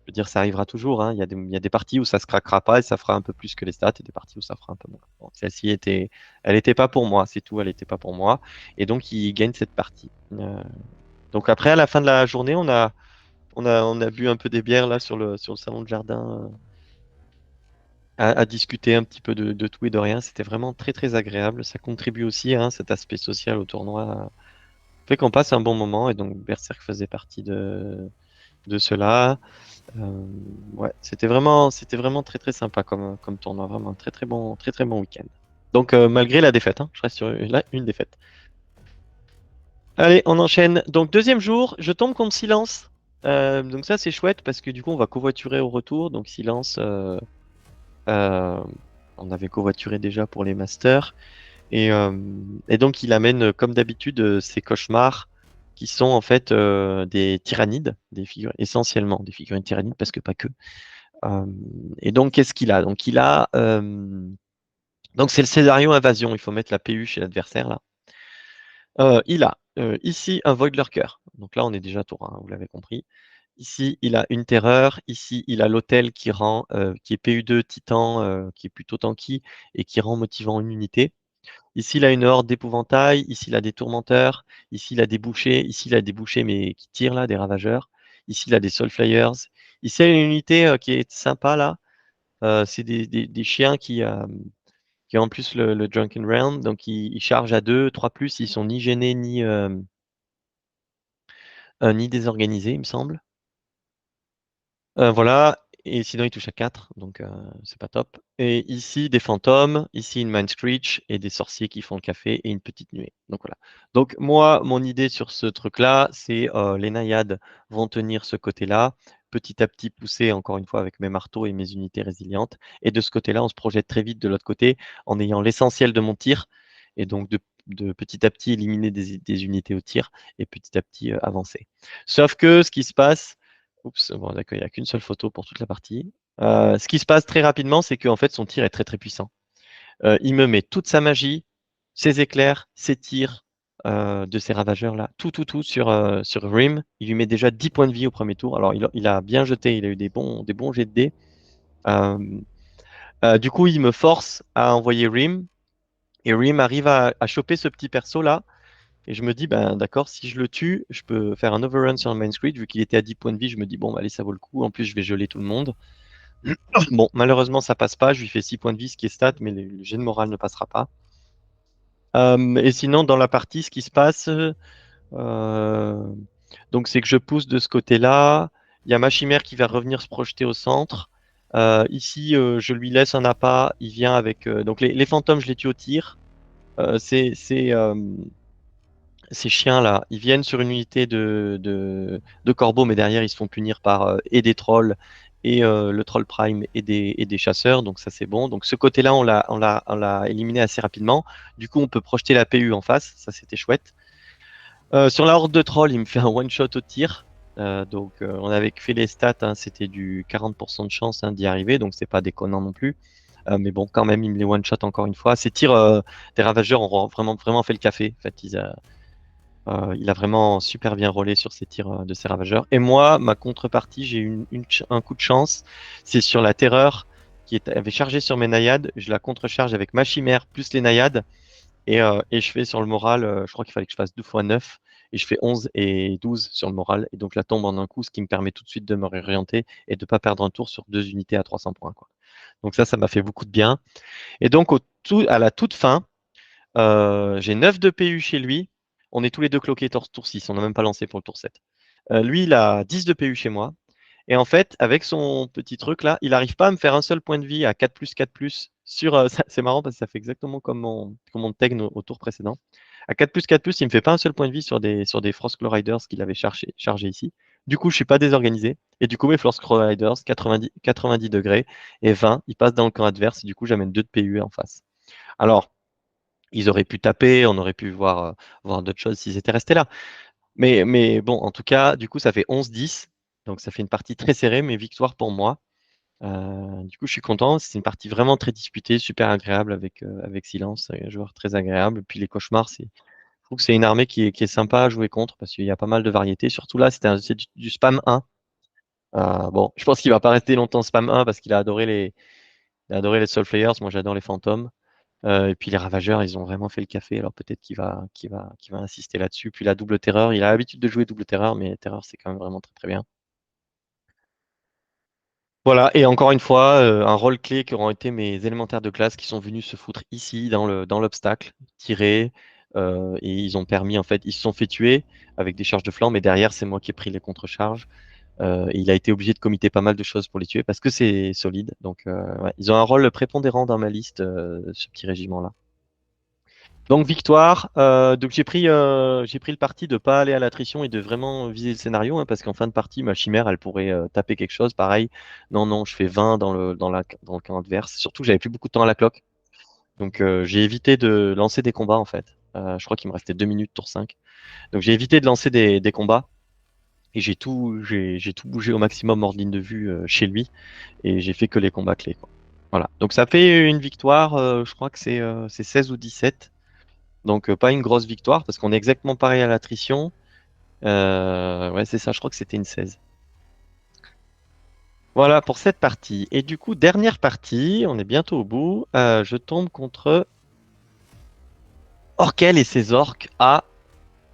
je veux dire, ça arrivera toujours, hein. Il y a des parties où ça se craquera pas et ça fera un peu plus que les stats, et des parties où ça fera un peu moins. Bon, celle-ci était, elle était pas pour moi, c'est tout, elle était pas pour moi. Et donc il gagne cette partie. Donc après, à la fin de la journée, on a bu un peu des bières là sur le salon de jardin, à discuter un petit peu de tout et de rien. C'était vraiment très très agréable. Ça contribue aussi, hein, cet aspect social au tournoi, fait qu'on passe un bon moment, et donc Berserk faisait partie de cela. Euh, ouais, c'était vraiment très très sympa comme tournoi, vraiment un très très bon week-end. Donc malgré la défaite, hein, je reste sur une défaite. Allez, on enchaîne. Donc deuxième jour, je tombe contre Silence. Donc ça c'est chouette parce que du coup on va covoiturer au retour. Donc Silence, euh, on avait covoituré déjà pour les masters. Et donc, il amène, comme d'habitude, ses cauchemars qui sont en fait des tyrannides, des figures, essentiellement des figurines tyrannides, parce que pas que. Euh, et donc, qu'est-ce qu'il a? Donc, donc c'est le scénario invasion. Il faut mettre la PU chez l'adversaire là. Il a ici un Void Lurker. Donc là, on est déjà tour 1, vous l'avez compris. Ici, il a une terreur. Ici, il a l'hôtel qui est PU2 Titan, qui est plutôt tanky et qui rend motivant une unité. Ici, il a une horde d'épouvantails. Ici, il a des tourmenteurs. Ici, il a des bouchers. Ici, il a des bouchers, mais qui tirent là, des ravageurs. Ici, il a des soulflyers. Ici, il y a une unité qui est sympa là. C'est des chiens qui ont en plus le Drunken Realm. Donc, ils chargent à 2, 3 plus. Ils sont ni gênés, ni désorganisés, il me semble. Voilà, et sinon il touche à 4, donc c'est pas top. Et ici, des fantômes, ici une Mind Screech et des sorciers qui font le café et une petite nuée. Donc voilà. Donc moi, mon idée sur ce truc-là, c'est les naïades vont tenir ce côté-là, petit à petit pousser encore une fois avec mes marteaux et mes unités résilientes. Et de ce côté-là, on se projette très vite de l'autre côté en ayant l'essentiel de mon tir, et donc de petit à petit éliminer des unités au tir et petit à petit avancer. Sauf que ce qui se passe, oups, bon, d'accord, il n'y a qu'une seule photo pour toute la partie. Ce qui se passe très rapidement, c'est qu'en fait, son tir est très très puissant. Il me met toute sa magie, ses éclairs, ses tirs de ces ravageurs-là, tout sur Rim. Il lui met déjà 10 points de vie au premier tour. Alors, il a bien jeté, il a eu des bons jets de dés. Euh, du coup, il me force à envoyer Rim. Et Rim arrive à choper ce petit perso-là. Et je me dis, ben d'accord, si je le tue, je peux faire un overrun sur le main screen. Vu qu'il était à 10 points de vie, je me dis, bon, bah, allez, ça vaut le coup. En plus, je vais geler tout le monde. Bon, malheureusement, ça passe pas. Je lui fais 6 points de vie, ce qui est stat, mais le jet de morale ne passera pas. Et sinon, dans la partie, ce qui se passe, euh, donc c'est que je pousse de ce côté-là. Il y a ma chimère qui va revenir se projeter au centre. Ici, je lui laisse un appât. Il vient avec. Donc les fantômes, je les tue au tir. Ces chiens-là, ils viennent sur une unité de corbeaux, mais derrière, ils se font punir par et des trolls et le troll prime et des chasseurs. Donc ça, c'est bon. Donc ce côté-là, on l'a éliminé assez rapidement. Du coup, on peut projeter la PU en face. Ça, c'était chouette. Sur la horde de trolls, il me fait un one-shot au tir. Donc on avait fait les stats, hein, c'était du 40% de chance, hein, d'y arriver. Donc c'est pas déconnant non plus. Mais bon, quand même, il me les one-shot encore une fois. Ces tirs des ravageurs ont vraiment, vraiment fait le café. En fait, il a vraiment super bien rollé sur ses tirs de ses ravageurs. Et moi, ma contrepartie, j'ai eu un coup de chance. C'est sur la terreur avait chargé sur mes naïades. Je la contrecharge avec ma chimère plus les naïades. Et je fais sur le moral, je crois qu'il fallait que je fasse 2 fois 9. Et je fais 11 et 12 sur le moral. Et donc la tombe en un coup, ce qui me permet tout de suite de me réorienter et de ne pas perdre un tour sur 2 unités à 300 points, quoi. Donc ça m'a fait beaucoup de bien. Et donc à la toute fin, j'ai 9 de PU chez lui. On est tous les deux cloqués tour 6. On n'a même pas lancé pour le tour 7. Lui, il a 10 de PU chez moi. Et en fait, avec son petit truc là, il n'arrive pas à me faire un seul point de vie à 4+4+. C'est marrant parce que ça fait exactement comme mon Tegn au tour précédent. À 4+4+, il me fait pas un seul point de vie sur des Frostclaw Riders qu'il avait chargé ici. Du coup, je suis pas désorganisé. Et du coup, mes Frostclaw Riders, 90 degrés et 20, ils passent dans le camp adverse. Du coup, j'amène 2 de PU en face. Alors, ils auraient pu taper, on aurait pu voir d'autres choses s'ils étaient restés là. Mais bon, en tout cas, du coup, ça fait 11-10. Donc, ça fait une partie très serrée, mais victoire pour moi. Du coup, je suis content. C'est une partie vraiment très disputée, super agréable avec Silence, un joueur très agréable. Puis les cauchemars, je trouve que c'est une armée qui est sympa à jouer contre parce qu'il y a pas mal de variétés. Surtout là, c'est du spam 1. Bon, je pense qu'il va pas rester longtemps spam 1 parce il a adoré les Soul Flayers. Moi, j'adore les fantômes. Et puis les Ravageurs, ils ont vraiment fait le café. Alors peut-être qu'il va insister là-dessus. Puis la double terreur, il a l'habitude de jouer double terreur, mais terreur, c'est quand même vraiment très très bien. Voilà, et encore une fois, un rôle clé qui auront été mes élémentaires de classe qui sont venus se foutre ici dans l'obstacle, tirer, et ils ont permis, en fait, ils se sont fait tuer avec des charges de flanc, mais derrière, c'est moi qui ai pris les contre-charges. Et il a été obligé de commiter pas mal de choses pour les tuer parce que c'est solide. Donc, ouais, ils ont un rôle prépondérant dans ma liste, ce petit régiment-là. Donc victoire. Donc j'ai pris le parti de pas aller à l'attrition et de vraiment viser le scénario, hein, parce qu'en fin de partie, ma chimère, elle pourrait taper quelque chose. Pareil. Non, non, je fais 20 dans le camp adverse. Surtout que j'avais plus beaucoup de temps à la cloque. Donc j'ai évité de lancer des combats en fait. Je crois qu'il me restait 2 minutes tour 5. Donc j'ai évité de lancer des combats. Et j'ai tout bougé au maximum hors de ligne de vue chez lui. Et j'ai fait que les combats clés, quoi. Voilà. Donc ça fait une victoire, je crois que c'est 16 ou 17. Donc, pas une grosse victoire parce qu'on est exactement pareil à l'attrition. Ouais, c'est ça, je crois que c'était une 16. Voilà pour cette partie. Et du coup, dernière partie, on est bientôt au bout. Je tombe contre Orkel et ses orques à.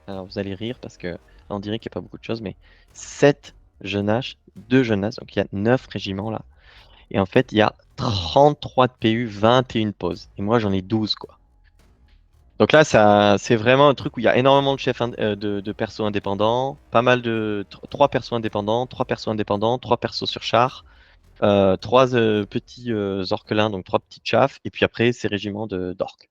Alors, vous allez rire parce que là, on dirait qu'il n'y a pas beaucoup de choses, mais 7 jeunages, 2 jeunages. Donc, il y a 9 régiments là. Et en fait, il y a 33 de PU, 21 pauses. Et moi, j'en ai 12, quoi. Donc là, c'est vraiment un truc où il y a énormément de chefs de persos indépendants, pas mal de 3 persos indépendants, 3 persos sur char, 3 petits orquelins, donc 3 petites chaffes, et puis après ces régiments d'orques.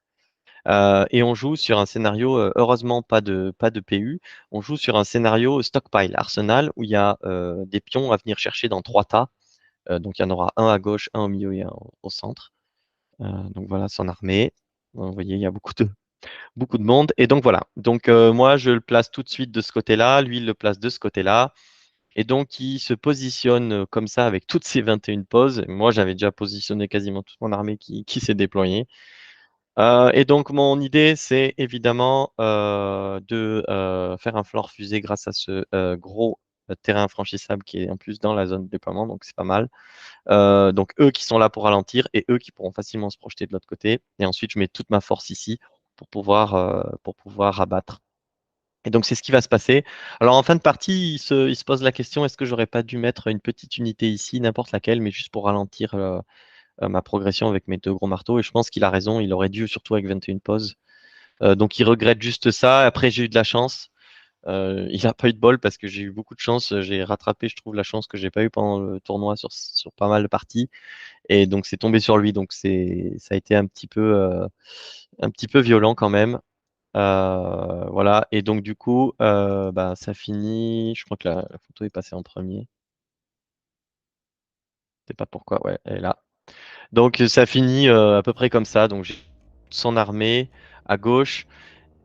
Et on joue sur un scénario, heureusement pas de PU, on joue sur un scénario stockpile, arsenal, où il y a des pions à venir chercher dans 3 tas. Donc il y en aura un à gauche, un au milieu et un au centre. Donc voilà son armée. Vous voyez, il y a beaucoup de monde. Et donc voilà. Donc moi, je le place tout de suite de ce côté-là. Lui, il le place de ce côté-là. Et donc, il se positionne comme ça avec toutes ses 21 poses. Moi, j'avais déjà positionné quasiment toute mon armée qui s'est déployée. Et donc, mon idée, c'est évidemment de faire un flanc fusée grâce à ce gros terrain infranchissable qui est en plus dans la zone de déploiement. Donc, c'est pas mal. Donc eux qui sont là pour ralentir et eux qui pourront facilement se projeter de l'autre côté. Et ensuite, je mets toute ma force ici pour pouvoir abattre. Et donc c'est ce qui va se passer. Alors en fin de partie, il se pose la question, est-ce que j'aurais pas dû mettre une petite unité ici, n'importe laquelle, mais juste pour ralentir ma progression avec mes 2 gros marteaux. Et je pense qu'il a raison, il aurait dû, surtout avec 21 pauses. Donc il regrette juste ça. Après, j'ai eu de la chance. Il n'a pas eu de bol parce que j'ai eu beaucoup de chance. J'ai rattrapé, je trouve, la chance que j'ai pas eu pendant le tournoi sur pas mal de parties. Et donc c'est tombé sur lui. Donc ça a été un petit peu violent quand même. Voilà. Et donc du coup, bah, ça finit. Je crois que la photo est passée en premier. Je sais pas pourquoi. Ouais, elle est là. Donc ça finit à peu près comme ça. Donc j'ai son armée à gauche.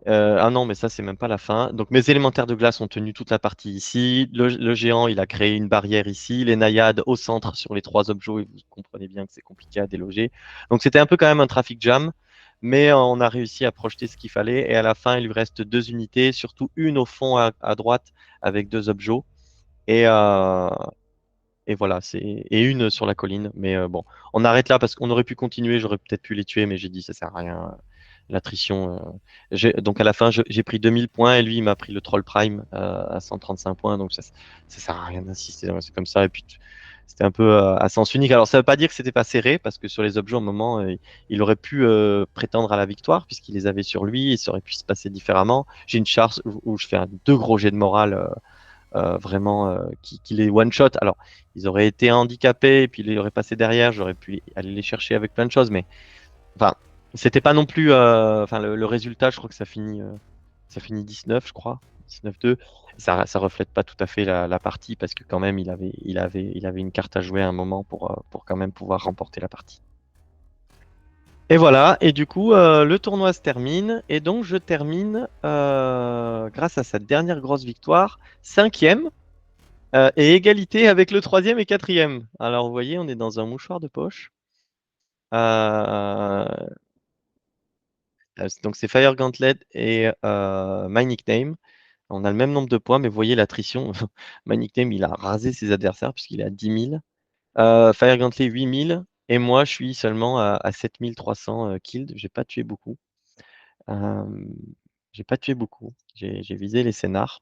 Ah non, mais ça, c'est même pas la fin. Donc, mes élémentaires de glace ont tenu toute la partie ici. Le géant, il a créé une barrière ici. Les naïades au centre sur les 3 objets. Et vous comprenez bien que c'est compliqué à déloger. Donc, c'était un peu quand même un trafic jam. Mais on a réussi à projeter ce qu'il fallait. Et à la fin, il lui reste 2 unités, surtout une au fond à droite avec 2 objets. Et, euh, et voilà, et une sur la colline. Mais bon, on arrête là parce qu'on aurait pu continuer. J'aurais peut-être pu les tuer, mais j'ai dit ça sert à rien. L'attrition. Donc à la fin, j'ai pris 2000 points et lui, il m'a pris le Troll Prime à 135 points. Donc ça sert à rien d'insister. C'est comme ça. Et puis c'était un peu à sens unique. Alors, ça ne veut pas dire que c'était pas serré, parce que sur les objets, au moment, il aurait pu prétendre à la victoire, puisqu'il les avait sur lui, et ça aurait pu se passer différemment. J'ai une charge où je fais deux gros jets de morale vraiment qui les one-shot. Alors, ils auraient été handicapés, et puis ils auraient passé derrière, j'aurais pu aller les chercher avec plein de choses, mais enfin, c'était pas non plus. Enfin, le résultat, je crois que ça finit 19, je crois. 19-2. Ça reflète pas tout à fait la partie parce que quand même, il avait une carte à jouer à un moment pour quand même pouvoir remporter la partie. Et voilà, et du coup, le tournoi se termine, et donc je termine, grâce à sa dernière grosse victoire, cinquième, et égalité avec le troisième et quatrième. Alors vous voyez, on est dans un mouchoir de poche. Euh, donc c'est Fire Gauntlet et My Nickname. On a le même nombre de points, mais vous voyez l'attrition. My Nickname, il a rasé ses adversaires puisqu'il est à 10 000. Fire Gauntlet, 8 000. Et moi, je suis seulement à 7 300 kills. J'ai pas tué beaucoup. Euh, j'ai pas tué beaucoup. J'ai visé les scénars.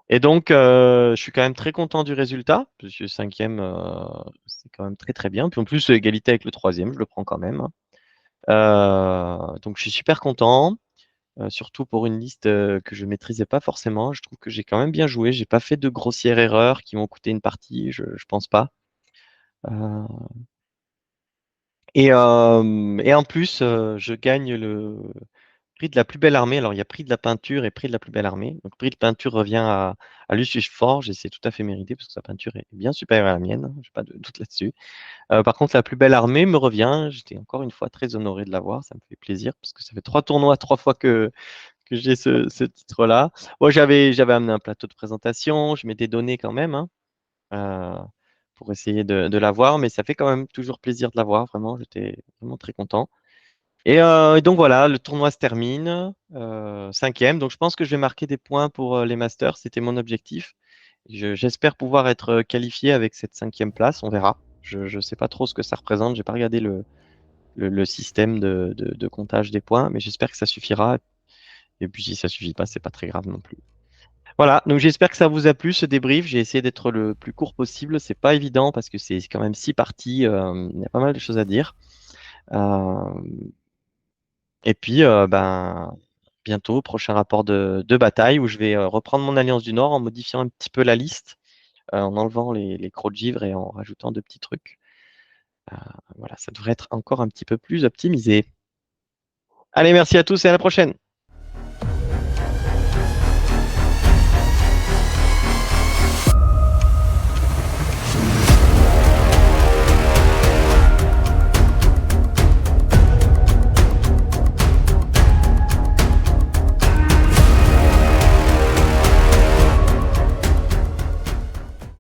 Et donc, je suis quand même très content du résultat, parce que cinquième, c'est quand même très très bien. Puis en plus, égalité avec le troisième, je le prends quand même, hein. Donc, je suis super content, surtout pour une liste que je maîtrisais pas forcément. Je trouve que j'ai quand même bien joué. J'ai pas fait de grossières erreurs qui m'ont coûté une partie, je pense pas. Euh, et en plus, je gagne le prix de la plus belle armée. Alors, il y a prix de la peinture et prix de la plus belle armée. Donc, prix de peinture revient à Lucius Forge et c'est tout à fait mérité parce que sa peinture est bien supérieure à la mienne, hein. Je n'ai pas de doute là-dessus. Par contre, la plus belle armée me revient. J'étais encore une fois très honoré de l'avoir. Ça me fait plaisir parce que ça fait 3 tournois, 3 fois que j'ai ce titre-là. Moi, j'avais amené un plateau de présentation. Je m'étais donné quand même, hein, euh, pour essayer de l'avoir, mais ça fait quand même toujours plaisir de l'avoir. Vraiment, j'étais vraiment très content. Et donc voilà, le tournoi se termine, cinquième. Donc je pense que je vais marquer des points pour les Masters. C'était mon objectif. J'espère pouvoir être qualifié avec cette cinquième place. On verra. Je ne sais pas trop ce que ça représente. J'ai pas regardé le système de comptage des points, mais j'espère que ça suffira. Et puis si ça suffit pas, c'est pas très grave non plus. Voilà. Donc j'espère que ça vous a plu ce débrief. J'ai essayé d'être le plus court possible. C'est pas évident parce que c'est quand même 6 parties. Il y a pas mal de choses à dire. Euh, Et puis, bientôt, prochain rapport de bataille où je vais reprendre mon Alliance du Nord en modifiant un petit peu la liste, en enlevant les crocs de givre et en rajoutant deux petits trucs. Euh, voilà, ça devrait être encore un petit peu plus optimisé. Allez, merci à tous et à la prochaine.